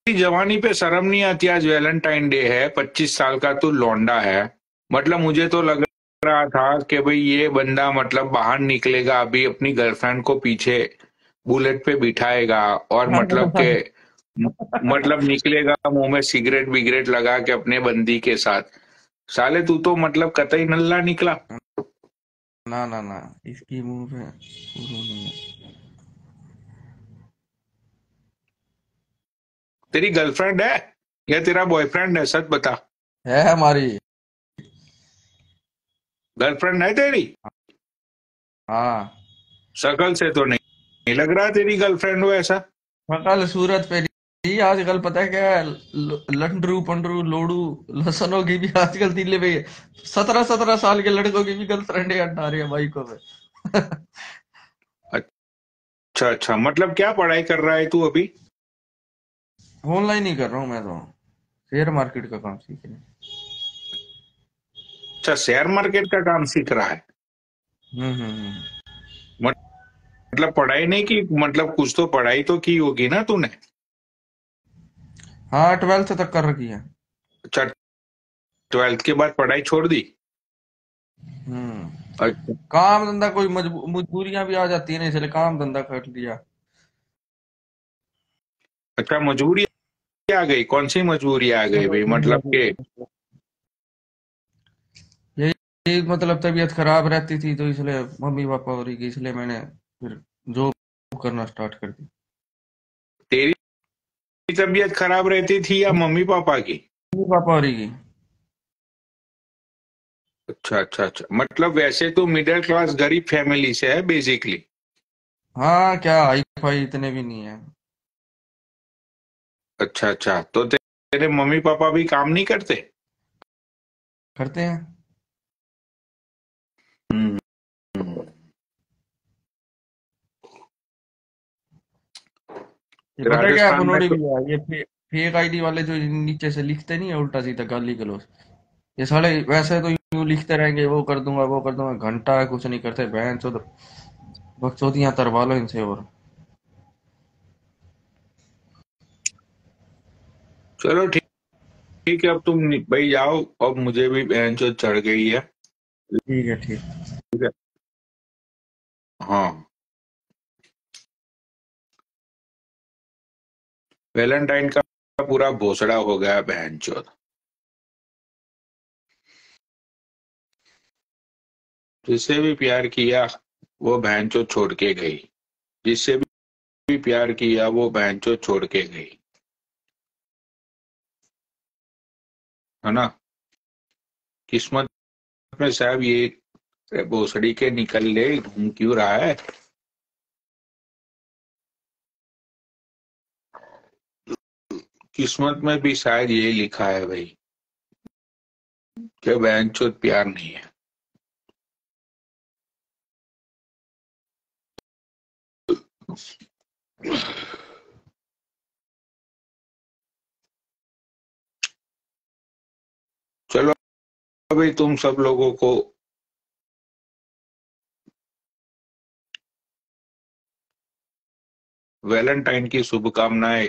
जवानी पे शर्म नहीं आती? आज वैलेंटाइन डे है, 25 साल का तू लौंडा है। मतलब मुझे तो लग रहा था कि भाई ये बंदा मतलब बाहर निकलेगा अभी, अपनी गर्लफ्रेंड को पीछे बुलेट पे बिठाएगा, और मतलब के मतलब निकलेगा मुंह में सिगरेट बिगरेट लगा के अपने बंदी के साथ। साले तू तो मतलब कतई नल्ला निकला। ना ना ना, इसकी मुंह पे शुरू नहीं है। तेरी गर्लफ्रेंड है या तेरा बॉयफ्रेंड है? सच बता। है हमारी। गर्लफ्रेंड है तेरी? हाँ। शक्ल से तो नहीं लग रहा तेरी गर्लफ्रेंड हो ऐसा। शकल सूरत पे नहीं, आजकल पता है क्या है, लंडरू पंडरू लोड़ू लसनों की भी आजकल दिल्ली पे 17-17 साल के लड़कों की भी गर्लफ्रेंड हटा रही है बाइकों पे। अच्छा अच्छा, मतलब क्या पढ़ाई कर रहा है तू अभी? ऑनलाइन ही कर रहा हूँ मैं तो, शेयर मार्केट का काम सीख रहे हैं। अच्छा, शेयर मार्केट का काम सीख रहा है। हम्म। मतलब पढ़ाई नहीं की, मतलब कुछ तो पढ़ाई तो की होगी ना तूने? हाँ 12th तक कर रखी है। अच्छा, 12th के बाद पढ़ाई छोड़ दी? हम्म। अच्छा काम धंधा कोई मजबूरियां भी आ जाती है ना, इसलिए काम धंधा कर लिया। अच्छा, मजबूरी आ गई? कौन सी मजबूरी आ गई भाई, मतलब के? यही मतलब तबीयत खराब रहती थी तो इसलिए मम्मी पापा और की, इसलिए मैंने फिर जॉब करना स्टार्ट कर दी। तेरी तबीयत खराब रहती थी या मम्मी पापा की? मम्मी पापा और की। अच्छा अच्छा अच्छा, मतलब वैसे तो मिडिल क्लास गरीब फैमिली से है बेसिकली। हाँ क्या, हाई फाई इतने भी नहीं है। अच्छा अच्छा, तो तेरे मम्मी पापा भी काम नहीं करते? करते हैं। हम्म हम्म। ये पता है क्या राजस्थान में बनोड़ी तो भी है, ये फेक आईडी वाले जो नीचे से लिखते नहीं है उल्टा सीधा गाली गलौज, ये साले वैसे तो यूं लिखते रहेंगे, वो कर दूंगा वो कर दूंगा, घंटा है कुछ नहीं करते बहन चोद, बकचोदियां तरवा लो इनसे। और चलो ठीक, ठीक है, अब तुम भाई जाओ, अब मुझे भी बहन चोद चढ़ गई है। ठीक है ठीक। ठीक है, हाँ, वैलेंटाइन का पूरा भोसड़ा हो गया बहन चोद। जिससे भी प्यार किया वो बहन चोद छोड़ के गई, जिससे भी प्यार किया वो बहन चोद छोड़ के गई, है ना? किस्मत में साहब ये भोसड़ी के निकल ले, घूम क्यों रहा है? किस्मत में भी शायद यही लिखा है भाई कि बहनचोद प्यार नहीं है। चलो भाई, तुम सब लोगों को वैलेंटाइन की शुभकामनाएं।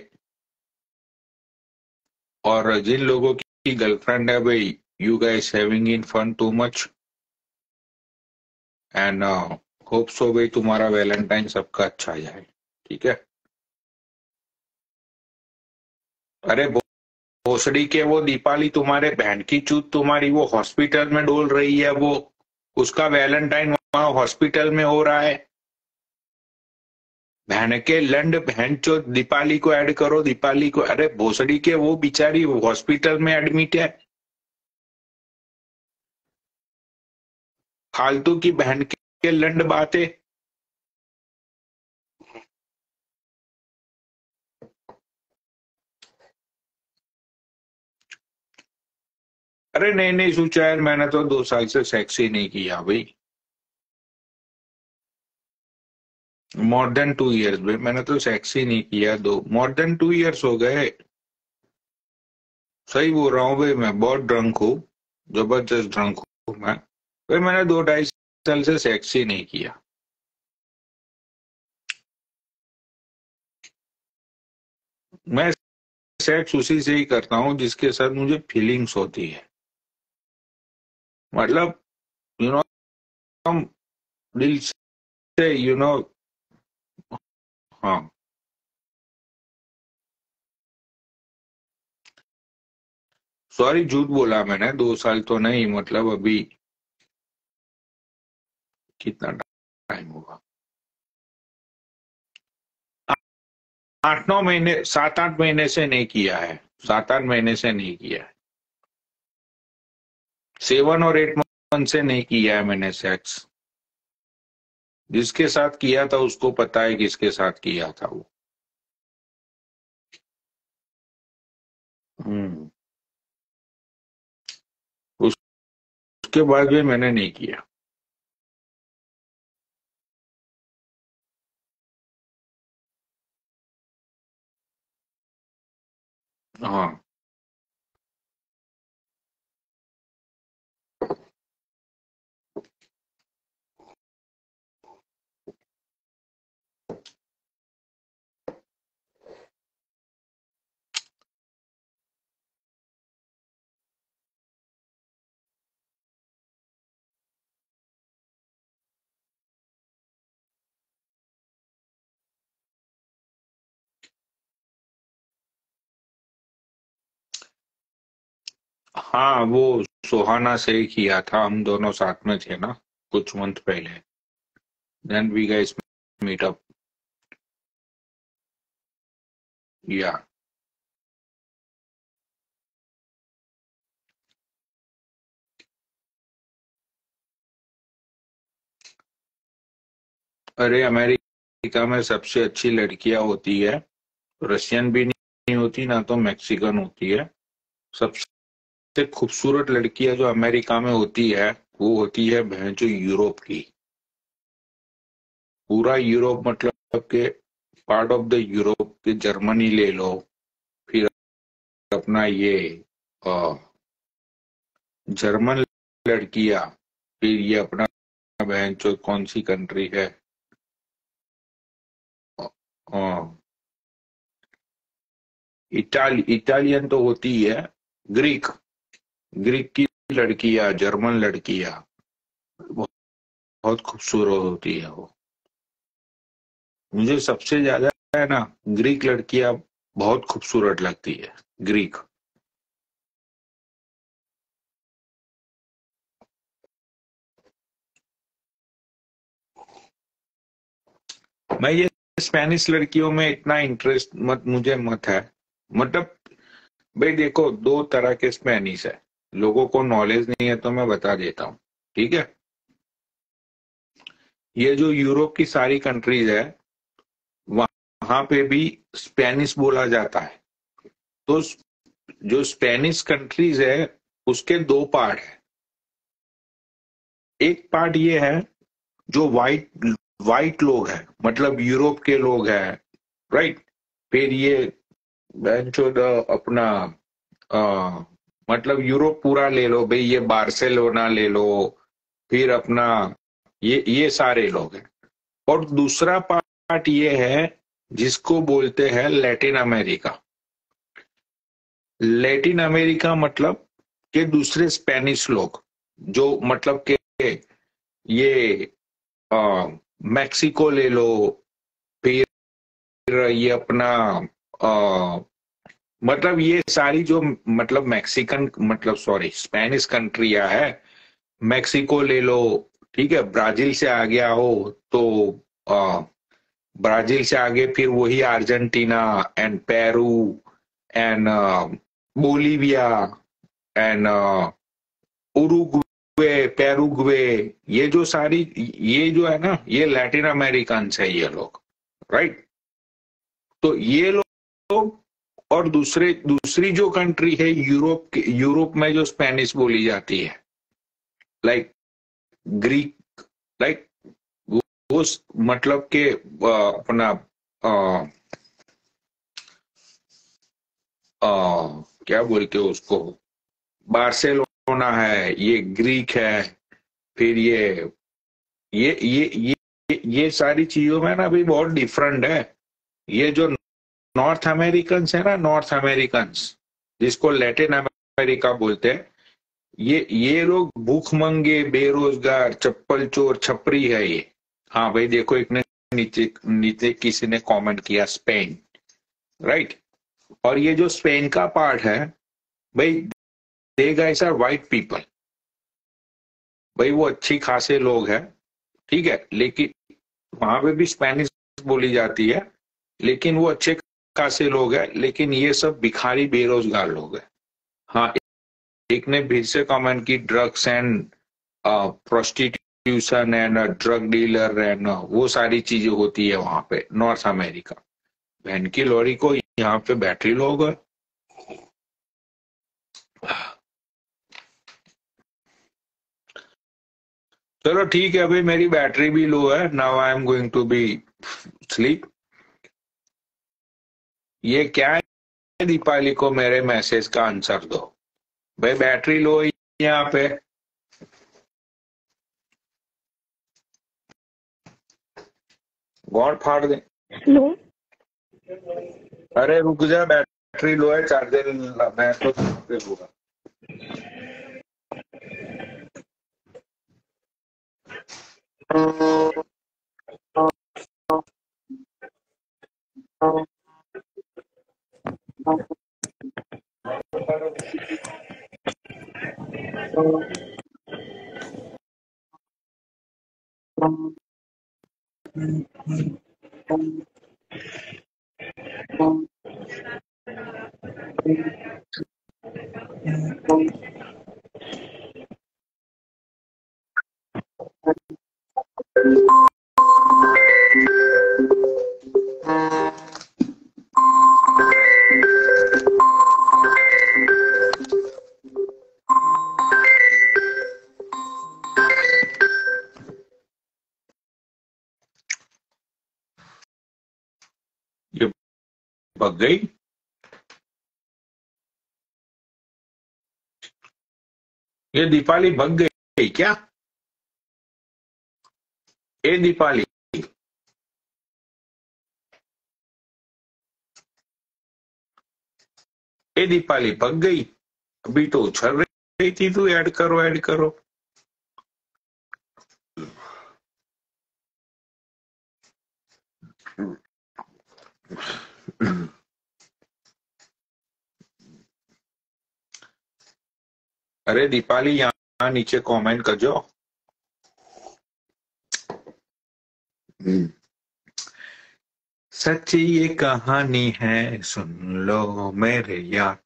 और जिन लोगों की गर्लफ्रेंड है भाई, you guys having in fun too much and hope so भाई तुम्हारा वैलेंटाइन सबका अच्छा जाए। ठीक है। अरे भोसड़ी के वो दीपाली तुम्हारे बहन की चूत तुम्हारी वो हॉस्पिटल में डोल रही है, वो उसका वैलेंटाइन वहां हॉस्पिटल में हो रहा है। बहन के लंड बहन चो दीपाली को ऐड करो, दीपाली को। अरे भोसड़ी के वो बिचारी हॉस्पिटल में एडमिट है। फालतू की बहन के लंड बातें। अरे नहीं नहीं सोचा यार, मैंने तो 2 साल से सेक्स ही नहीं किया भाई। मोर देन 2 इयर्स भाई, मैंने तो सेक्स ही नहीं किया। मोर देन 2 इयर्स हो गए। सही बोल रहा हूँ भाई, मैं बहुत ड्रंक हूँ, जबरदस्त ड्रंक हूँ मैं भाई। मैंने 2 ढाई साल से सेक्स ही नहीं किया। मैं सेक्स उसी से ही करता हूँ जिसके साथ मुझे फीलिंग्स होती है। मतलब यू नो, हम दिल से हाँ। सॉरी झूठ बोला मैंने, 2 साल तो नहीं, मतलब अभी कितना टाइम होगा, 8-9 महीने, 7-8 महीने से नहीं किया है। 7-8 महीने से नहीं किया है। 7 और 8 मंथ से नहीं किया है मैंने सेक्स। जिसके साथ किया था उसको पता है किसके साथ किया था वो। हम्म। उसके बाद भी मैंने नहीं किया। हाँ। हाँ वो सुहाना से ही किया था, हम दोनों साथ में थे ना कुछ मंथ पहले। Then we guys meet up. या अरे अमेरिका में सबसे अच्छी लड़कियां होती है, रशियन भी नहीं होती ना तो मैक्सिकन होती है। सबसे खूबसूरत लड़कियां जो अमेरिका में होती है वो होती है बहन जो यूरोप की। पूरा यूरोप मतलब के पार्ट ऑफ द यूरोप के, जर्मनी ले लो, फिर अपना ये जर्मन लड़कियां, फिर ये अपना बहन जो कौन सी कंट्री है, इटालियन तो होती है, ग्रीक, ग्रीक की लड़कियां, जर्मन लड़कियां बहुत खूबसूरत होती है वो। मुझे सबसे ज्यादा है ना ग्रीक लड़कियां बहुत खूबसूरत लगती है। ग्रीक। मैं ये स्पेनिश लड़कियों में इतना इंटरेस्ट मत है। मतलब भाई देखो, 2 तरह के स्पेनिश है, लोगों को नॉलेज नहीं है तो मैं बता देता हूँ। ठीक है। ये जो यूरोप की सारी कंट्रीज है वहां पे भी स्पेनिश बोला जाता है। तो जो स्पेनिश कंट्रीज है उसके दो पार्ट है। एक पार्ट ये है जो वाइट लोग हैं, मतलब यूरोप के लोग हैं, राइट। फिर ये अपना आ, मतलब यूरोप पूरा ले लो भाई, ये बार्सिलोना ले लो, फिर अपना ये सारे लोग हैं। और दूसरा पार्ट ये है जिसको बोलते हैं लैटिन अमेरिका। लैटिन अमेरिका मतलब के दूसरे स्पेनिश लोग, जो मतलब के ये मैक्सिको ले लो, फिर ये अपना मतलब ये सारी जो मतलब मैक्सिकन मतलब सॉरी स्पेनिश कंट्रियां है, मैक्सिको ले लो, ठीक है। ब्राजील से आ गया हो तो आ, ब्राजील से आगे फिर वही Argentina and Peru and Bolivia and Uruguay, Paraguay, ये जो सारी ये जो है ना, ये लैटिन अमेरिकन है ये लोग, राइट। तो ये लोग और दूसरी जो कंट्री है यूरोप में जो स्पेनिश बोली जाती है, लाइक ग्रीक, लाइक वो मतलब के अपना क्या बोलते हो उसको, बार्सिलोना है, ये ग्रीक है, फिर ये सारी चीजों में ना भी बहुत डिफरेंट है। ये जो नॉर्थ अमेरिकन है ना, नॉर्थ अमेरिकन जिसको लैटिन अमेरिका बोलते हैं, ये लोग भूखमंगे, बेरोजगार, चप्पल चोर, छपरी है ये। हाँ भाई देखो, एक ने नीचे नीचे किसी ने कमेंट किया स्पेन, राइट। और ये जो स्पेन का पार्ट है भाई, दे गाइस आर वाइट पीपल, भाई वो अच्छी खासे लोग हैं, ठीक है। लेकिन वहां पे भी स्पेनिश बोली जाती है, लेकिन वो अच्छे खासे लोग हैं, लेकिन ये सब भिखारी बेरोजगार लोग हैं। हाँ, एक ने फिर से कमेंट की drugs and prostitution and drug dealer and वो सारी चीजें होती है वहां पे नॉर्थ अमेरिका। बहन की लोरी को, यहाँ पे बैटरी लोग हैं। चलो ठीक है, अभी मेरी बैटरी भी लो है, now I am going to be sleep. ये क्या है, दीपाली को मेरे मैसेज का आंसर दो भाई, बैटरी लो है यहाँ पे। गॉड फाड़ दे। लो। अरे रुक जा, बैटरी लो है, चार्जर मैं तो पे होगा। ये भग गई, ये दीपाली भग गई क्या? ए दीपाली, ए दीपाली भग गई? अभी तो उछल रही थी तू, ऐड करो ऐड करो। अरे दीपाली, यहाँ नीचे कमेंट कर जो। सच्ची ये कहानी है, सुन लो मेरे यार।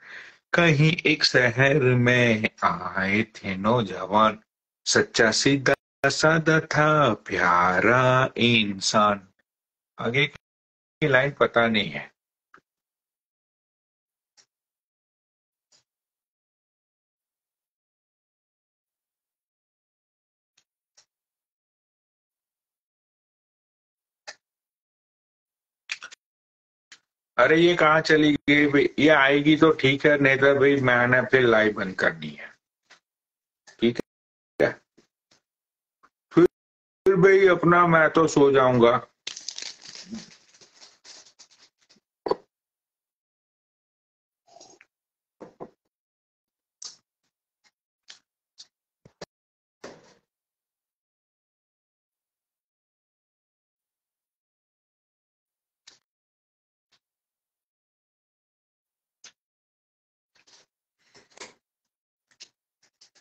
कहीं एक शहर में आए थे नौजवान, सच्चा सीधा साधा था प्यारा इंसान। आगे की लाइन पता नहीं है। अरे ये कहाँ चली गई भाई? ये आएगी तो ठीक है, नहीं तो भाई मैंने फिर लाइव बंद करनी है। ठीक है, फिर भाई अपना मैं तो सो जाऊंगा।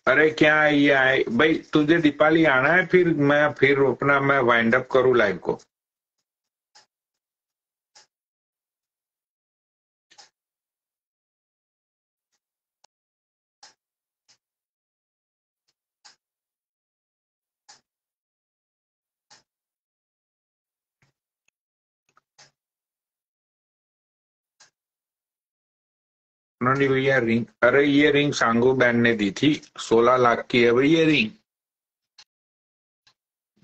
अरे क्या ये आए भाई? तुझे दीपाली आना है? फिर अपना मैं वाइंड अप करूँ लाइव को। नहीं भैया रिंग, अरे ये रिंग सांगू बैन ने दी थी, 16 लाख की है भाई ये रिंग।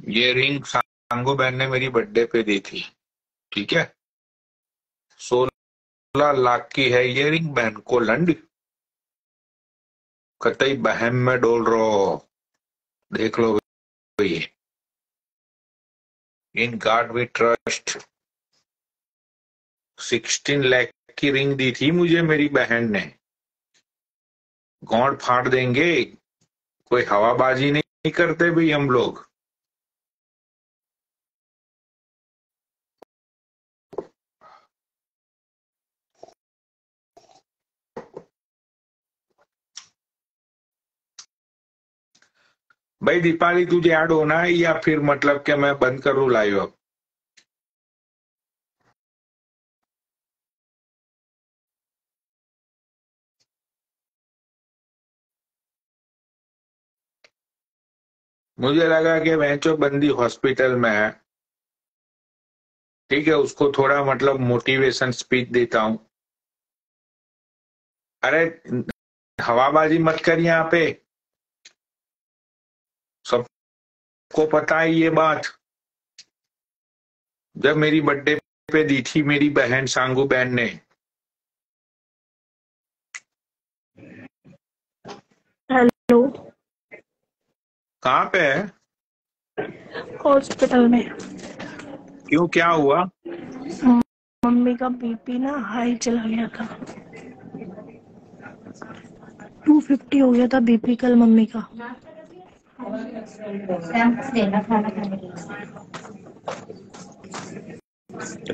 ये रिंग सांगू बैन ने मेरी बर्थडे पे दी थी, ठीक है। 16 लाख की है ये रिंग, बहन को लंड कतई बहन में डोल रहो। देख लो भाई, in God we trust. 16 lakh की रिंग दी थी मुझे मेरी बहन ने। गांड फाड़ देंगे, कोई हवाबाजी नहीं करते भाई हम लोग। भाई दीपाली तुझे ऐड होना है या फिर मतलब कि मैं बंद करूं लाइव अब? मुझे लगा कि वेंचो बंदी हॉस्पिटल में है, ठीक है, उसको थोड़ा मतलब मोटिवेशन स्पीच देता हूं। अरे हवाबाजी मत कर यहाँ पे, सबको पता है ये बात। जब मेरी बर्थडे पे दी थी मेरी बहन सांगू बहन ने। हेलो, कहाँ पे है? हॉस्पिटल में। क्यों, क्या हुआ? मम्मी का बीपी ना हाई चला गया था। 250 हो गया था बीपी कल मम्मी का।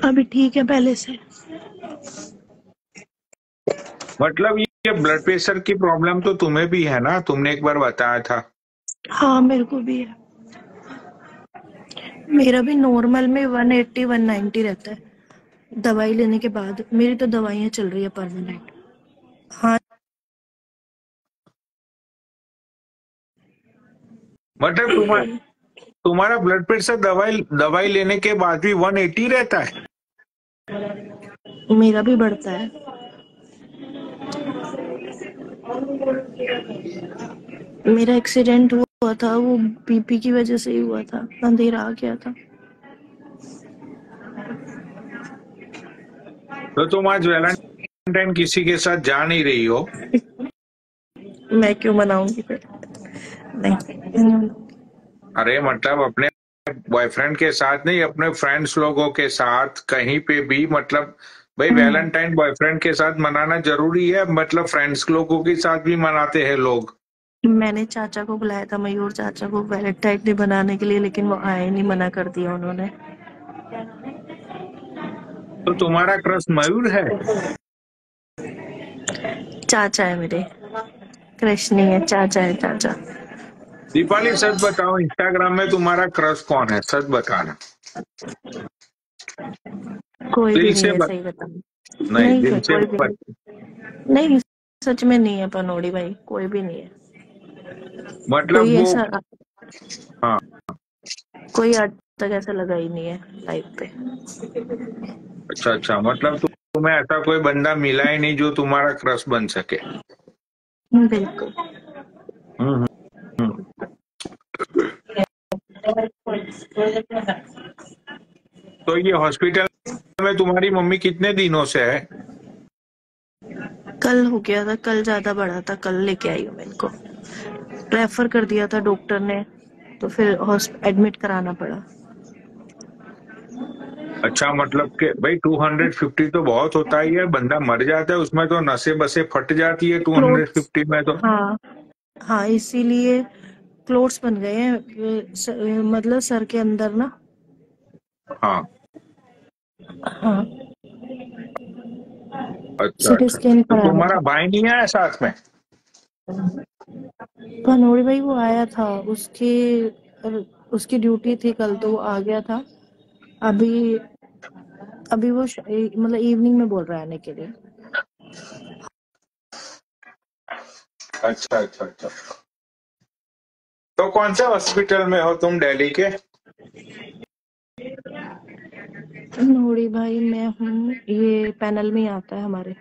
अभी ठीक है पहले से। मतलब ये ब्लड प्रेशर की प्रॉब्लम तो तुम्हें भी है ना, तुमने एक बार बताया था। हाँ मेरे को भी है। मेरा भी नॉर्मल में 180 190 रहता है दवाई लेने के बाद। मेरी तो दवाइयाँ चल रही है परमानेंट। हाँ मतलब तुम्हारा ब्लड प्रेशर दवाई दवाई लेने के बाद भी 180 रहता है? मेरा भी बढ़ता है। मेरा एक्सीडेंट हुआ था वो बीपी की वजह से ही हुआ था, अंधेरा आ गया था। तो तुम आज वैलेंटाइन किसी के साथ जा नहीं रही हो? मैं क्यों मनाऊंगी फिर? नहीं। अरे मतलब अपने बॉयफ्रेंड के साथ नहीं, अपने फ्रेंड्स लोगों के साथ कहीं पे भी, मतलब भाई वैलेंटाइन बॉयफ्रेंड के साथ मनाना जरूरी है? मतलब फ्रेंड्स लोगों के साथ भी मनाते हैं लोग। मैंने चाचा को बुलाया था, मयूर चाचा को, वैलेंटाइन डे बनाने के लिए, लेकिन वो आए नहीं, मना कर दिया उन्होंने। तो तुम्हारा क्रश मयूर है? चाचा है मेरे, कृष्ण नहीं है, चाचा है चाचा। दीपाली सच बताओ, इंस्टाग्राम में तुम्हारा क्रश कौन है? सच बताना। कोई भी दिल नहीं से है, बत... सही बताऊं। नहीं, नहीं दिल से कोई भी बत... नहीं। नहीं सच में नहीं है पनोड़ी भाई, कोई भी नहीं है। मतलब कोई वो, ऐसा, हाँ। कोई आज तक ऐसा लगा ही नहीं है लाइफ पे। अच्छा अच्छा, मतलब तुम्हें ऐसा कोई बंदा मिला ही नहीं जो तुम्हारा क्रश बन सके। बिल्कुल। हम्म हम्म। तो ये हॉस्पिटल में तुम्हारी मम्मी कितने दिनों से है? कल हो गया था, कल ज्यादा बड़ा था, कल लेके आई हूँ। इनको रेफर कर दिया था डॉक्टर ने, तो फिर एडमिट कराना पड़ा। अच्छा, मतलब कि भाई 250 तो बहुत होता ही है, बंदा मर जाता है उसमें तो नसें बसें फट जाती है क्लोट्स, 250 में तो। हाँ हाँ, इसीलिए क्लोट्स बन गए हैं मतलब सर के अंदर ना। हाँ, हाँ, अच्छा सिटी अच्छा अच्छा। स्कैन तो कराना तुम्हारा था। भाई नहीं आया साथ में? भनोड़ी भाई वो आया था, उसकी उसकी ड्यूटी थी कल, तो वो आ गया था। अभी अभी वो मतलब इवनिंग में बोल रहा है आने के लिए। अच्छा अच्छा अच्छा। तो कौन से हॉस्पिटल में हो तुम दिल्ली के? भनोड़ी भाई मैं हूँ, ये पैनल में ही आता है हमारे।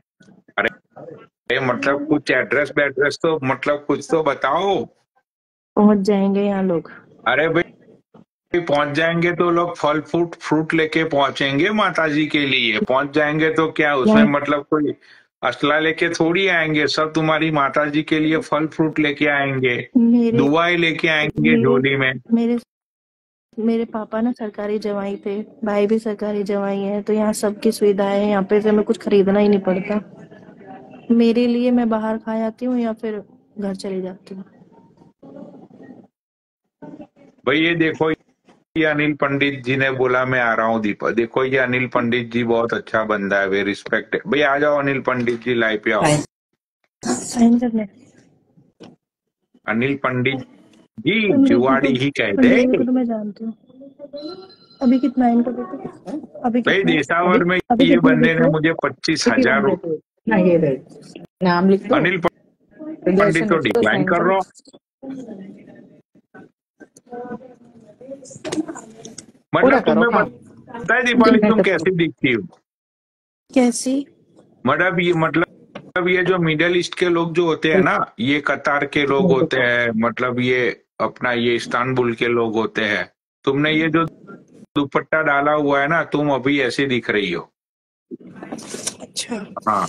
अरे मतलब कुछ एड्रेस वेड्रेस तो मतलब कुछ तो बताओ। पहुंच जाएंगे यहाँ लोग। अरे भाई, पहुंच जाएंगे तो लोग फल फ्रूट फ्रूट लेके पहुंचेंगे माता जी के लिए। पहुंच जाएंगे तो क्या उसमें यहाँ मतलब कोई असला लेके थोड़ी आएंगे, सब तुम्हारी माता जी के लिए फल फ्रूट लेके आएंगे, मेरे दुआएं लेके आएंगे मेरे झोली में। मेरे मेरे पापा ना सरकारी जवाई थे, भाई भी सरकारी जवाई है, तो यहाँ सबकी सुविधाएं है, यहाँ पे से हमें कुछ खरीदना ही नहीं पड़ता। मेरे लिए मैं बाहर खा आती हूँ या फिर घर चली जाती हूँ। भाई ये देखो, ये अनिल पंडित जी ने बोला मैं आ रहा हूँ दीपा। देखो ये अनिल पंडित जी बहुत अच्छा बंदा है, वे रिस्पेक्ट। भाई आ जाओ अनिल पंडित जी, लाइव पे आओ। साइन करने अनिल पंडित जी जुआड़ी ही कह दे। पंडित जी को तो मैं जानती हूँ। अभी कितना है इनको देते? अभी भाई कितना है? देसावर में अभी ये कितना बंदे देते ने हो? मुझे 25,000 21 देते हो ना, ये दे, नाम लिख दो, अनिल पंडित रिलेशन तो लिख दो, डिक्लाइन साइन कर करो। रहा हूँ। पूरा मतलब करो तुम्हें काम। पता है दीपाली तुम कैसी दिखती हो? कैसी? मतलब ये जो मिडिल ईस्ट के लोग जो होते हैं ना, ये कतार के लोग होते हैं, मतलब ये अपना ये इस्तांबुल के लोग होते हैं। तुमने ये जो दुपट्टा डाला हुआ है ना, तुम अभी ऐसे दिख रही हो। अच्छा, हाँ,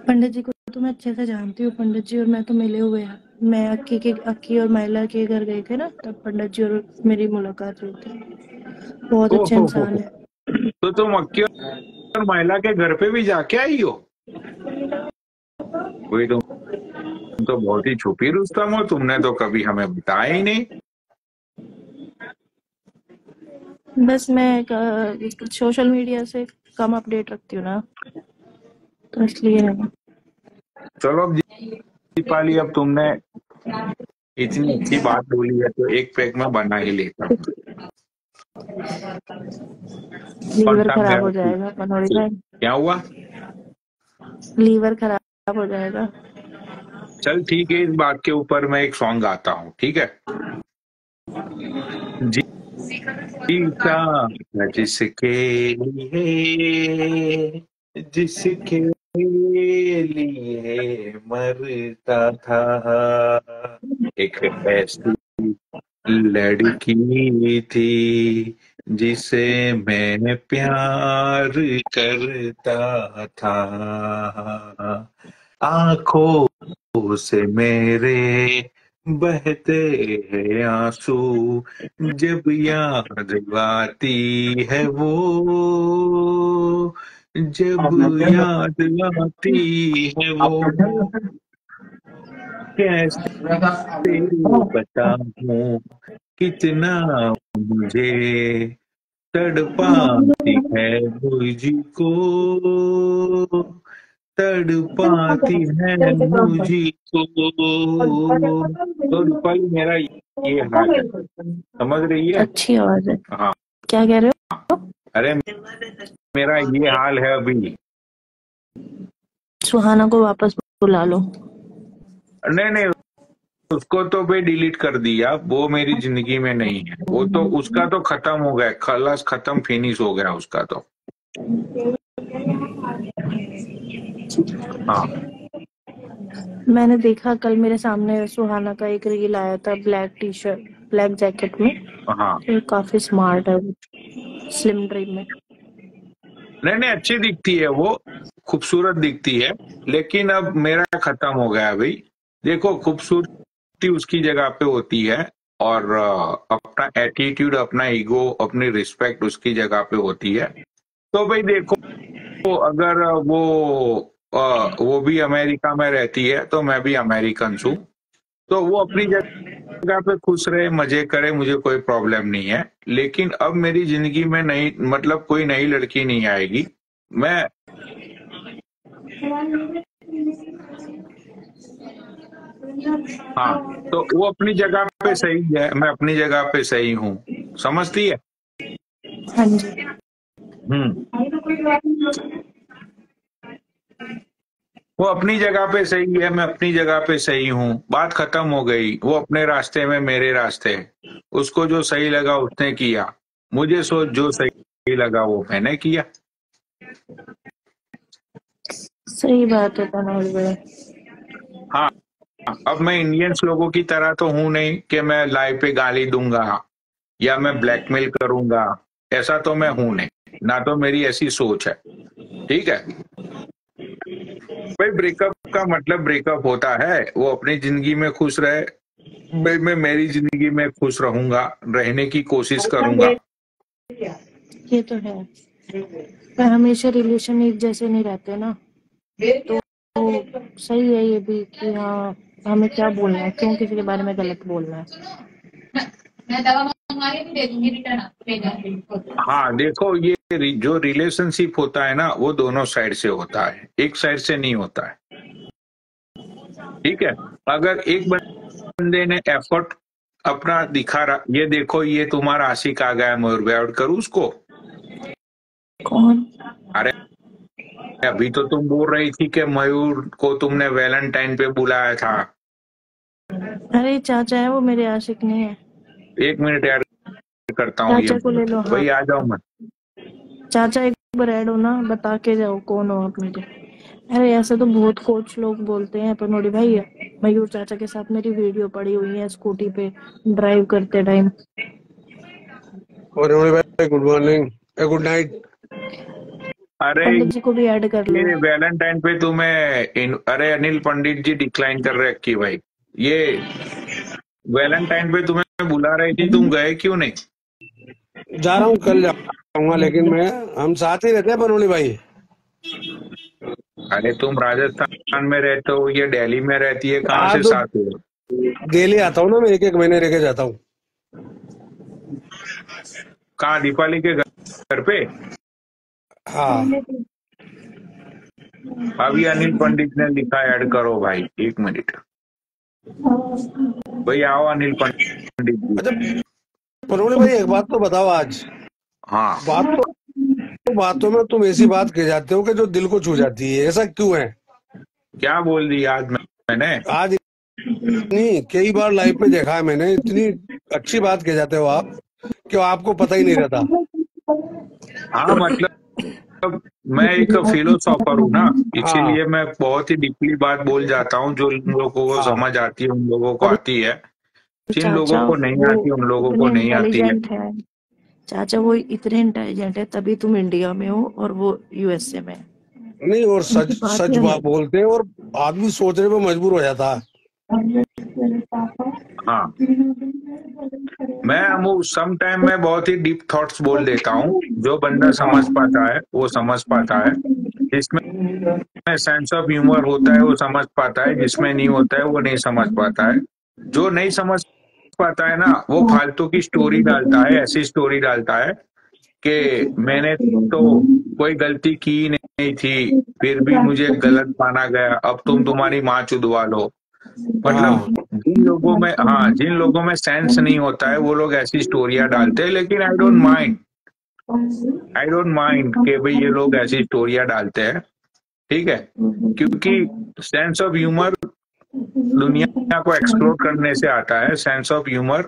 पंडित जी को तो मैं अच्छे से जानती हूँ। पंडित जी और मैं तो मिले हुए हैं। मैं अक्की और माइला के घर गए थे ना, तब पंडित जी और मेरी मुलाकात हुई थी। बहुत ओ अच्छे हो। इंसान है। तो तुम अक्की और महिला के घर पे भी जाके आई हो? वही तुम तो बहुत ही छुपी रुस्तम हो, तुमने तो कभी हमें बताया ही नहीं। बस मैं सोशल मीडिया से कम अपडेट रखती हूँ ना, तो इसलिए नहीं। चलो अब दीपाली, अब तुमने इतनी अच्छी बात बोली है तो एक पैक में बना ही लेता हूँ। कौन लीवर सा खराब मेरा? हो जाएगा मनोरी भाई, क्या हुआ? लीवर खराब हो जाएगा। चल ठीक है, इस बात के ऊपर मैं एक सॉन्ग गाता हूँ, ठीक है? जीता था जिसके लिए, जिसके लिए मरता था, एक ऐसी लड़की थी जिसे मैं प्यार करता था। आंखों से मेरे बहते हैं आंसू, जब याद आती है वो, जब याद आती है वो, कैसे बताऊं कितना मुझे तड़पाती है मुझको, तड़पाती है मुझको। तो रूपाली मेरा ये हाल है, समझ रही है? अच्छी आवाज है। हाँ। क्या कह रहे अरे मेरा ये हाल है अभी। हो? सुहाना को वापस बुला लो। नहीं नहीं, उसको तो भाई डिलीट कर दिया, वो मेरी जिंदगी में नहीं है। वो तो उसका तो खत्म हो गया, खलास खत्म, फिनिश हो गया उसका तो। हाँ मैंने देखा कल मेरे सामने सुहाना का एक रील आया था, black T shirt black jacket में। हाँ। तो काफी स्मार्ट है वो, स्लिम ड्रीम में। नहीं नहीं, अच्छी दिखती है वो, खूबसूरत दिखती है, लेकिन अब मेरा खत्म हो गया भाई। देखो, खूबसूरती उसकी जगह पे होती है, और अपना एटीट्यूड, अपना ईगो, अपनी रिस्पेक्ट उसकी जगह पे होती है। तो भाई देखो, अगर वो भी अमेरिका में रहती है तो मैं भी अमेरिकन हूँ, तो वो अपनी जगह पे खुश रहे, मजे करे, मुझे कोई प्रॉब्लम नहीं है। लेकिन अब मेरी जिंदगी में नई, मतलब कोई नई लड़की नहीं आएगी। मैं, हाँ, तो वो अपनी जगह पे सही है, मैं अपनी जगह पे सही हूँ, समझती है। हाँ जी। हम्म। वो अपनी जगह पे सही है, मैं अपनी जगह पे सही हूँ, बात खत्म हो गई। वो अपने रास्ते में, मेरे रास्ते, उसको जो सही लगा उसने किया, मुझे जो सही लगा वो मैंने किया। सही बात है तनोज भाई। हाँ, अब मैं इंडियंस लोगों की तरह तो हूं नहीं कि मैं लाइव पे गाली दूंगा या मैं ब्लैकमेल करूंगा, ऐसा तो मैं हूं नहीं, ना तो मेरी ऐसी सोच है। ठीक है भाई, ब्रेकअप का मतलब ब्रेकअप होता है, वो अपनी जिंदगी में खुश रहे, भाई मैं मेरी जिंदगी में खुश रहूंगा, रहने की कोशिश करूंगा। ये तो है, पर हमेशा रिलेशन एक जैसे नहीं रहते ना, तो सही है ये भी कि हाँ, हमें क्या बोलना है, क्यों किसी के बारे में गलत बोलना है। मैं दवा मंगवा के दे दूंगी, रिटर्न भेजना। हाँ देखो, ये जो रिलेशनशिप होता है ना, वो दोनों साइड से होता है, एक साइड से नहीं होता है। ठीक है, अगर एक बंदे ने एफर्ट अपना दिखा रहा, ये देखो ये तुम्हारा आशिक आ गया, मयूर भाई, आउट करूँ उसको? कौन? अरे अभी तो तुम बोल रही थी कि मयूर को तुमने वैलेंटाइन पे बुलाया था। अरे चाचा है वो, मेरे आशिक नहीं है। 1 मिनट यार, करता हूँ ये, चाचा को ले लो। हाँ भाई आ जाओ मत। चाचा, एक बार ऐड हो ना, बता के जाओ कौन हो आप मेरे। अरे ऐसे तो बहुत कोच लोग बोलते हैं, पर नोडी भाई मयूर चाचा के साथ मेरी वीडियो पड़ी हुई है स्कूटी पे ड्राइव करते टाइम। और भाई गुड मॉर्निंग, गुड नाइट। अरे पंडित जी को भी ऐड कर लो। ये वैलेंटाइन पे तुम्हें अरे अनिल पंडित जी डिक्लाइन कर रखी भाई। ये वैलेंटाइन पे तुम्हें बुला रही थी, तुम गए क्यों नहीं? जा रहा हूँ, कल जाऊंगा, लेकिन हम साथ ही रहते हैं बनोली भाई। अरे तुम राजस्थान में रहते हो, ये दिल्ली में रहती है, कहाँ से तो साथ हो? दिल्ली आता हूँ ना, मैं 1-1 महीने रह के जाता हूँ। कहाँ, दीपाली के घर पे? हाँ अभी अनिल पंडित ने लिखा, ऐड करो भाई, 1 मिनट भाई, आओ अनिल पंडित जी। अच्छा बनोली भाई, एक बात तो बताओ आज। हाँ, बातों में तुम ऐसी बात कह जाते हो कि जो दिल को छू जाती है, ऐसा क्यों है? क्या बोल दी आज मैंने? आज नहीं, कई बार लाइव पे देखा है मैंने, इतनी अच्छी बात कह जाते हो आप कि आपको पता ही नहीं रहता। हाँ मतलब मैं एक फिलोसॉफर हूँ ना, हाँ इसीलिए मैं बहुत ही डीपली बात बोल जाता हूँ, जो उन लोगों को हाँ समझ आती है उन लोगों को अरे आती है, जिन लोगों चाचा को नहीं वो आती उन लोगों को इतने नहीं आती है। इंटेलिजेंट है। चाचा वो इतने इंटेलिजेंट है, तभी तुम इंडिया में हो और वो यूएसए में है। नहीं, और सच उनकी बात सच ही बात बोलते हैं, और आदमी सोचने पे मजबूर हो जाता है। हाँ, मैं सम टाइम में बहुत ही डीप थॉट्स बोल देता हूँ, जो बंदा समझ पाता है वो समझ पाता है, जिसमें सेंस ऑफ ह्यूमर होता है वो समझ पाता है, जिसमें नहीं होता है वो नहीं समझ पाता है। जो नहीं समझ पाता है ना, वो फालतू की स्टोरी डालता है, ऐसी स्टोरी डालता है कि मैंने तो कोई गलती की ही नहीं थी, फिर भी मुझे गलत माना गया, अब तुम्हारी माँ चुदवा लो। मतलब हाँ जिन लोगों में सेंस नहीं होता है वो लोग ऐसी स्टोरियां डालते हैं, लेकिन आई डोंट माइंड कि भाई ये लोग ऐसी स्टोरियां डालते हैं। ठीक है, क्योंकि सेंस ऑफ ह्यूमर दुनिया को एक्सप्लोर करने से आता है, सेंस ऑफ ह्यूमर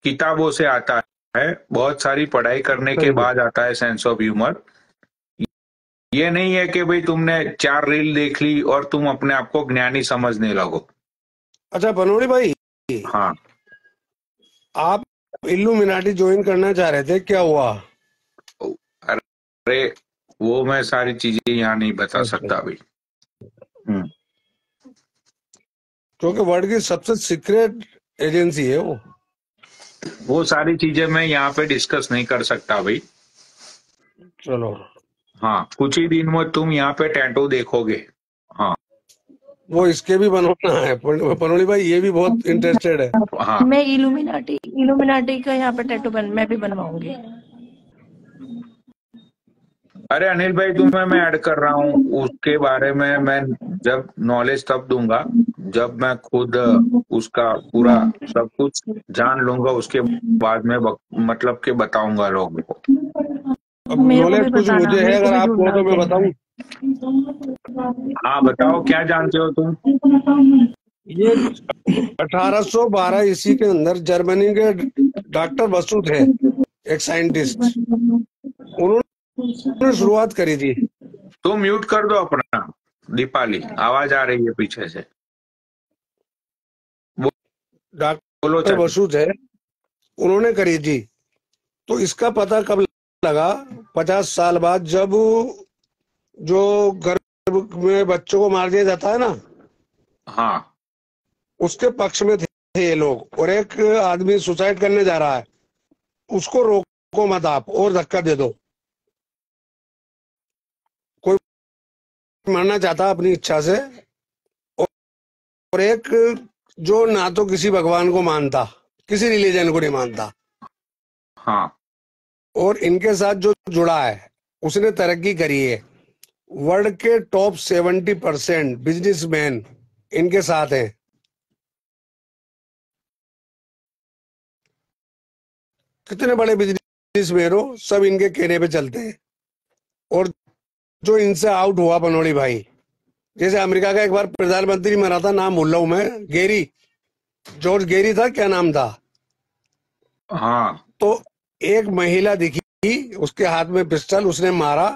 किताबों से आता है, बहुत सारी पढ़ाई करने के सही है। बाद आता है सेंस ऑफ ह्यूमर। ये नहीं है कि भाई तुमने 4 रील देख ली और तुम अपने आप को ज्ञानी समझने लगो। अच्छा बनोड़ी भाई, हाँ, आप इल्लुमिनाटी ज्वाइन करना चाह रहे थे, क्या हुआ? अरे वो मैं सारी चीजें यहाँ नहीं बता अच्छा, सकता अभी। हम्म। क्योंकि वर्ल्ड की सबसे सीक्रेट एजेंसी है वो सारी चीजें मैं यहाँ पे डिस्कस नहीं कर सकता भाई। चलो, हाँ, कुछ ही दिन में तुम यहाँ पे टैटू देखोगे। हाँ वो इसके भी बनवाना है पनोली भाई, ये भी बहुत इंटरेस्टेड है। हाँ। मैं इल्यूमिनाटी का यहाँ पे टैटू मैं भी बनवाऊंगी। अरे अनिल भाई, तुम्हें मैं ऐड कर रहा हूँ उसके बारे में। मैं जब नॉलेज तब दूंगा जब मैं खुद उसका पूरा सब कुछ जान लूंगा, उसके बाद में मतलब के बताऊंगा लोगों को। अब मेरे को भी नॉलेज कुछ बताना, मुझे है, मेरे को अगर भी आप कहो ढूंढना तो मैं देखना बताऊं। है। हाँ बताओ, क्या जानते हो तुम? ये 1812 ईस्वी के अंदर जर्मनी के डॉक्टर बसु थे, एक साइंटिस्ट, उन्होंने शुरुआत करी थी। तुम म्यूट कर दो अपना दीपाली, आवाज आ रही है पीछे से। बोलो डॉक्टर चाची। बसु थे, उन्होंने करी थी। तो इसका पता कब लगा? 50 साल बाद, जब जो गर्भ में बच्चों को मार दिया जाता है ना, हाँ उसके पक्ष में थे ये लोग। और एक आदमी सुसाइड करने जा रहा है, उसको रोको मत आप, और धक्का दे दो। कोई मरना चाहता अपनी इच्छा से, और एक जो ना तो किसी भगवान को मानता, किसी रिलीजन को नहीं मानता, हाँ और इनके साथ जो जुड़ा है उसने तरक्की करी है। वर्ल्ड के टॉप 70% बिजनेसमैन इनके साथ हैं। कितने बड़े बिजनेसमैन हो, सब इनके कहने पे चलते हैं। और जो इनसे आउट हुआ बनोड़ी भाई, जैसे अमेरिका का एक बार प्रधानमंत्री मरा था, नाम भूल रहा हूं मैं, गेरी, जॉर्ज गेरी था, क्या नाम था? हाँ। तो एक महिला दिखी, उसके हाथ में पिस्टल, उसने मारा,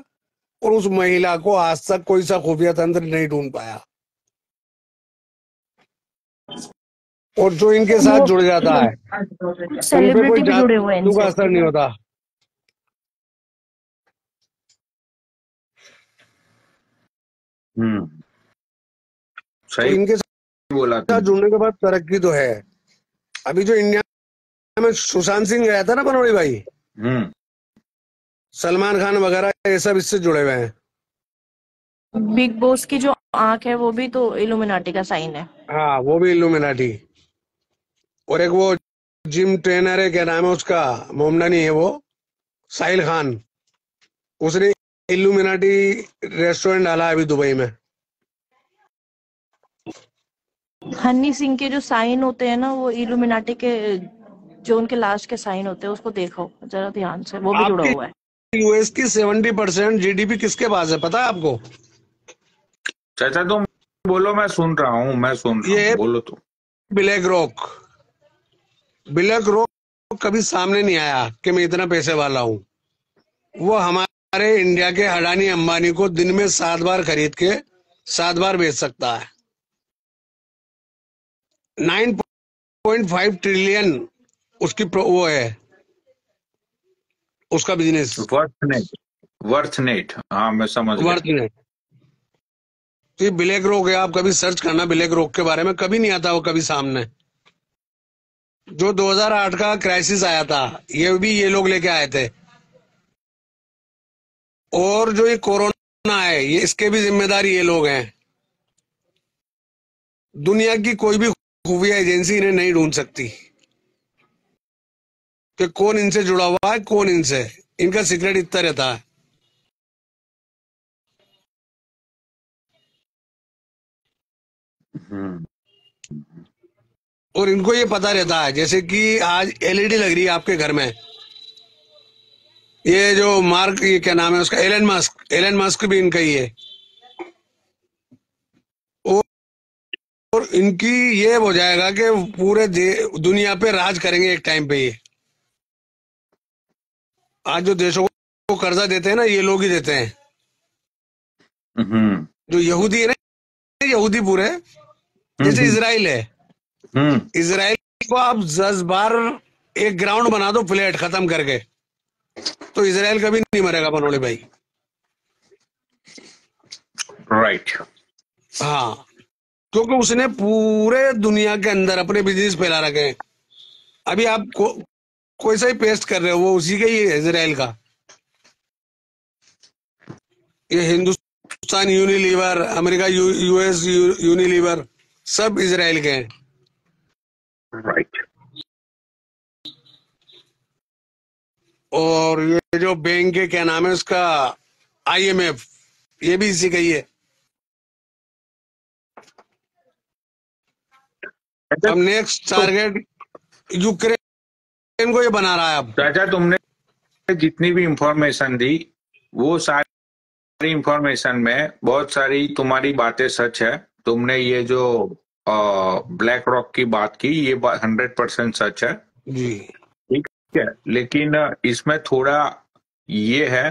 और उस महिला को आज तक कोई सा खुफिया तंत्र नहीं ढूंढ पाया। और जो इनके साथ जुड़ जाता है उन पे कोई सेलिब्रिटी भी जुड़े हुए हैं जादू का इनसे। असर नहीं होता। तो सही इनके बोला साथ तुम। जुड़ने के बाद तरक्की तो है। अभी जो इंडिया में सुशांत सिंह गया था ना बनोड़ी भाई, हम्म। सलमान खान वगैरह, ये सब इससे जुड़े हुए हैं। बिग बॉस की जो आंख है वो भी तो इल्यूमिनाटी का साइन है। हाँ, वो भी इल्यूमिनाटी। और एक वो जिम ट्रेनर है, क्या नाम है उसका, मोमडनी है वो, साहिल खान, उसने इल्यूमिनाटी रेस्टोरेंट डाला है अभी दुबई में। हनी सिंह के जो साइन होते हैं ना, वो इल्यूमिनाटी के, जो उनके लास्ट के साइन होते हैं, उसको देखो जरा ध्यान से, वो भी जुड़ा आपके हुआ है। यूएस की 70% जीडीपी किसके पास है, पता है आपको? चाचा तुम बोलो, मैं सुन रहा हूँ, मैं सुन रहा ये हूँ, बोलो तुम। Black rock. ब्लैक रॉक कभी सामने नहीं आया कि मैं इतना पैसे वाला हूं। वो हमारे इंडिया के अडानी अंबानी को दिन में 7 बार खरीद के 7 बार बेच सकता है। 9.5 ट्रिलियन उसकी वो है, उसका बिजनेस, वर्थ नेट, हाँ मैं समझ गया। वर्थ में। तो ये ब्लैक रॉक है, आप कभी सर्च करना ब्लैक रॉक के बारे में, कभी नहीं आता वो कभी सामने। जो 2008 का क्राइसिस आया था, ये भी ये लोग लेके आए थे। और जो ये कोरोना है, ये इसके भी जिम्मेदार ये लोग हैं। दुनिया की कोई भी खुफिया एजेंसी इन्हें नहीं ढूंढ सकती कि कौन इनसे जुड़ा हुआ है, कौन इनसे। इनका सीक्रेट इतना रहता है। हम्म। और इनको ये पता रहता है, जैसे कि आज एलईडी लग रही है आपके घर में, ये जो मार्क, ये क्या नाम है उसका, एलन मस्क भी इनका ही है। और इनकी ये हो जाएगा कि पूरे दुनिया पे राज करेंगे एक टाइम पे। ये आज जो देशों को कर्जा देते हैं ना, ये लोग ही देते हैं। जो यहूदी है ना, यहूदी पूरे, जैसे इसराइल है, इसराइल को आप 10 बार एक ग्राउंड बना दो फ्लैट खत्म करके, तो इसराइल कभी नहीं मरेगा बनोड़े भाई। राइट। हाँ, क्योंकि उसने पूरे दुनिया के अंदर अपने बिजनेस फैला रखे हैं। अभी आप कोई सा ही पेस्ट कर रहे हो, वो उसी का ही है, इजराइल का। ये Hindustan Unilever, America US Unilever, सब इजराइल के हैं। राइट। और ये जो बैंक है, क्या नाम है उसका, IMF, ये भी इसी का ही है। अब नेक्स्ट टारगेट यूक्रेन को ये बना रहा है अब। चाचा, तुमने जितनी भी इंफॉर्मेशन दी, वो सारी इंफॉर्मेशन में बहुत सारी तुम्हारी बातें सच है। तुमने ये जो ब्लैक रॉक की बात की, ये 100% सच है जी। ठीक है। लेकिन इसमें थोड़ा ये है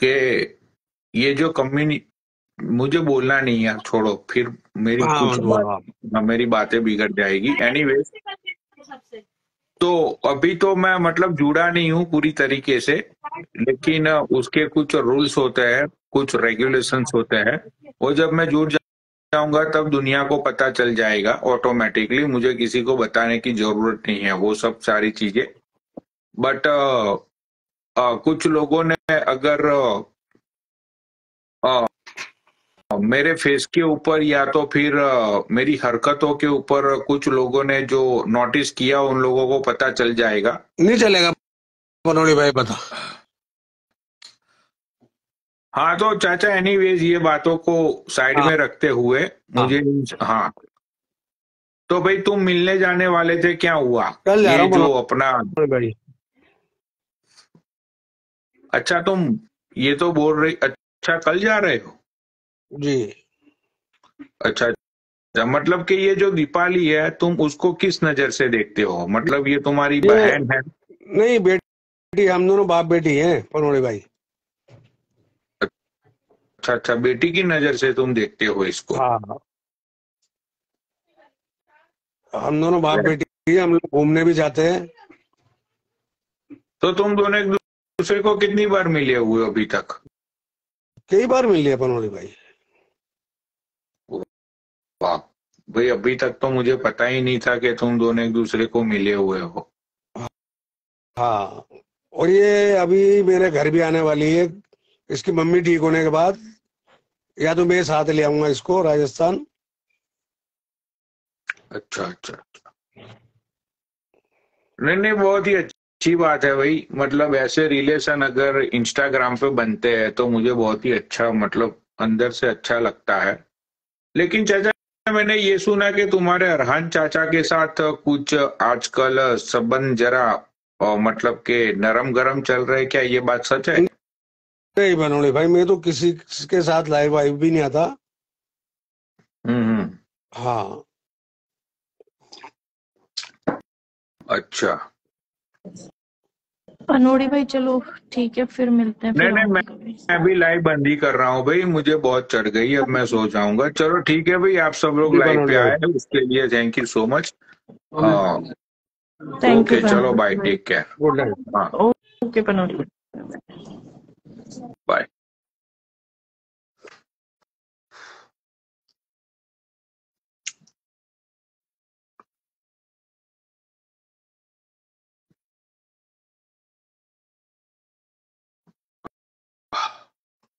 कि ये जो मुझे बोलना नहीं यार, छोड़ो, फिर मेरी मेरी बातें बिगड़ जाएगी। एनीवेज, तो अभी तो मैं मतलब जुड़ा नहीं हूँ पूरी तरीके से, लेकिन उसके कुछ रूल्स होते हैं, कुछ रेगुलेशंस होते हैं। वो जब मैं जुड़ जाऊंगा तब दुनिया को पता चल जाएगा ऑटोमेटिकली। मुझे किसी को बताने की जरूरत नहीं है वो सब सारी चीजें। बट कुछ लोगों ने अगर मेरे फेस के ऊपर या तो फिर मेरी हरकतों के ऊपर कुछ लोगों ने जो नोटिस किया, उन लोगों को पता चल जाएगा। नहीं चलेगा बनोड़ी भाई, पता। हाँ तो चाचा, एनीवेज, ये बातों को साइड में रखते हुए मुझे, हाँ, तो भाई तुम मिलने जाने वाले थे, क्या हुआ? कल जा रहा ये हूँ जो अपना, भाई। अच्छा, तुम ये तो बोल रही, अच्छा कल जा रहे हो जी। अच्छा, मतलब कि ये जो दीपाली है, तुम उसको किस नजर से देखते हो? मतलब ये तुम्हारी बहन है? नहीं, बेटी, हम दोनों बाप बेटी हैं बनोड़ी भाई। अच्छा, बेटी की नजर से तुम देखते हो इसको? हाँ, हम दोनों बाप बेटी, हम लोग घूमने भी जाते हैं। तो तुम दोनों एक दूसरे को कितनी बार मिले हुए हो अभी तक? कई बार मिल लिया बनोड़ी भाई। वाह भाई, अभी तक तो मुझे पता ही नहीं था कि तुम दोनों एक दूसरे को मिले हुए हो। हाँ, और ये अभी मेरे घर भी आने वाली है, इसकी मम्मी ठीक होने के बाद, या तो मैं साथ ले आऊंगा इसको राजस्थान। अच्छा, नहीं, बहुत ही अच्छी बात है भाई। मतलब ऐसे रिलेशन अगर इंस्टाग्राम पे बनते हैं तो मुझे बहुत ही अच्छा, मतलब अंदर से अच्छा लगता है। लेकिन चाचा, मैंने ये सुना कि तुम्हारे अरहान चाचा के साथ कुछ आजकल संबंध जरा मतलब के नरम गरम चल रहे, क्या ये बात सच है? नहीं बनोड़ी भाई, मैं तो किसी के साथ लाइव वाइव भी नहीं आता। हाँ। अच्छा बनोड़ी भाई, चलो ठीक है, फिर मिलते हैं। नहीं, मैं भी लाइव बंद ही कर रहा हूँ भाई, मुझे बहुत चढ़ गई, अब मैं सो जाऊंगा। चलो ठीक है भाई, आप सब लोग लाइव पे आए उसके लिए thank you so much. Okay, चलो bye, take care. Good night. हाँ, ओके बनोड़ी भाई, बाय।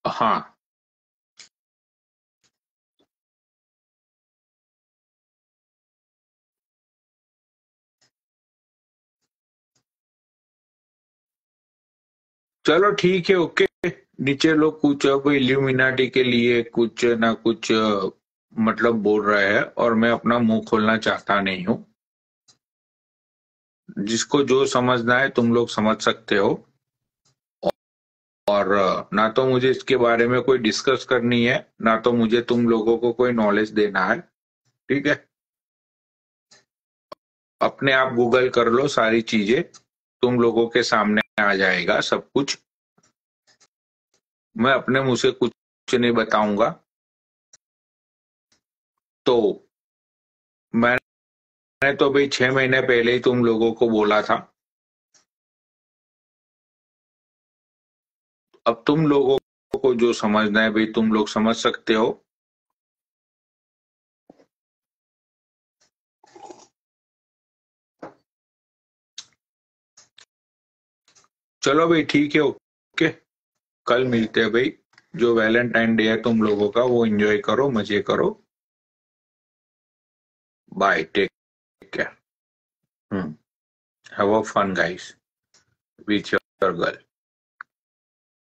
हाँ, चलो ठीक है, ओके। नीचे लोग कुछ अब इल्यूमिनाटी के लिए कुछ ना कुछ मतलब बोल रहे हैं, और मैं अपना मुंह खोलना चाहता नहीं हूँ। जिसको जो समझना है तुम लोग समझ सकते हो, और ना तो मुझे इसके बारे में कोई डिस्कस करनी है, ना तो मुझे तुम लोगों को कोई नॉलेज देना है, ठीक है? अपने आप गूगल कर लो, सारी चीजें तुम लोगों के सामने आ जाएगा सब कुछ। मैं अपने मुंह से कुछ नहीं बताऊंगा। तो मैंने तो भाई 6 महीने पहले ही तुम लोगों को बोला था। अब तुम लोगों को जो समझना है भाई तुम लोग समझ सकते हो। चलो भाई ठीक है, ओके, कल मिलते हैं भाई। जो वैलेंटाइन डे है तुम लोगों का वो एंजॉय करो, मजे करो। Bye, take care. Have a fun guys with your girl.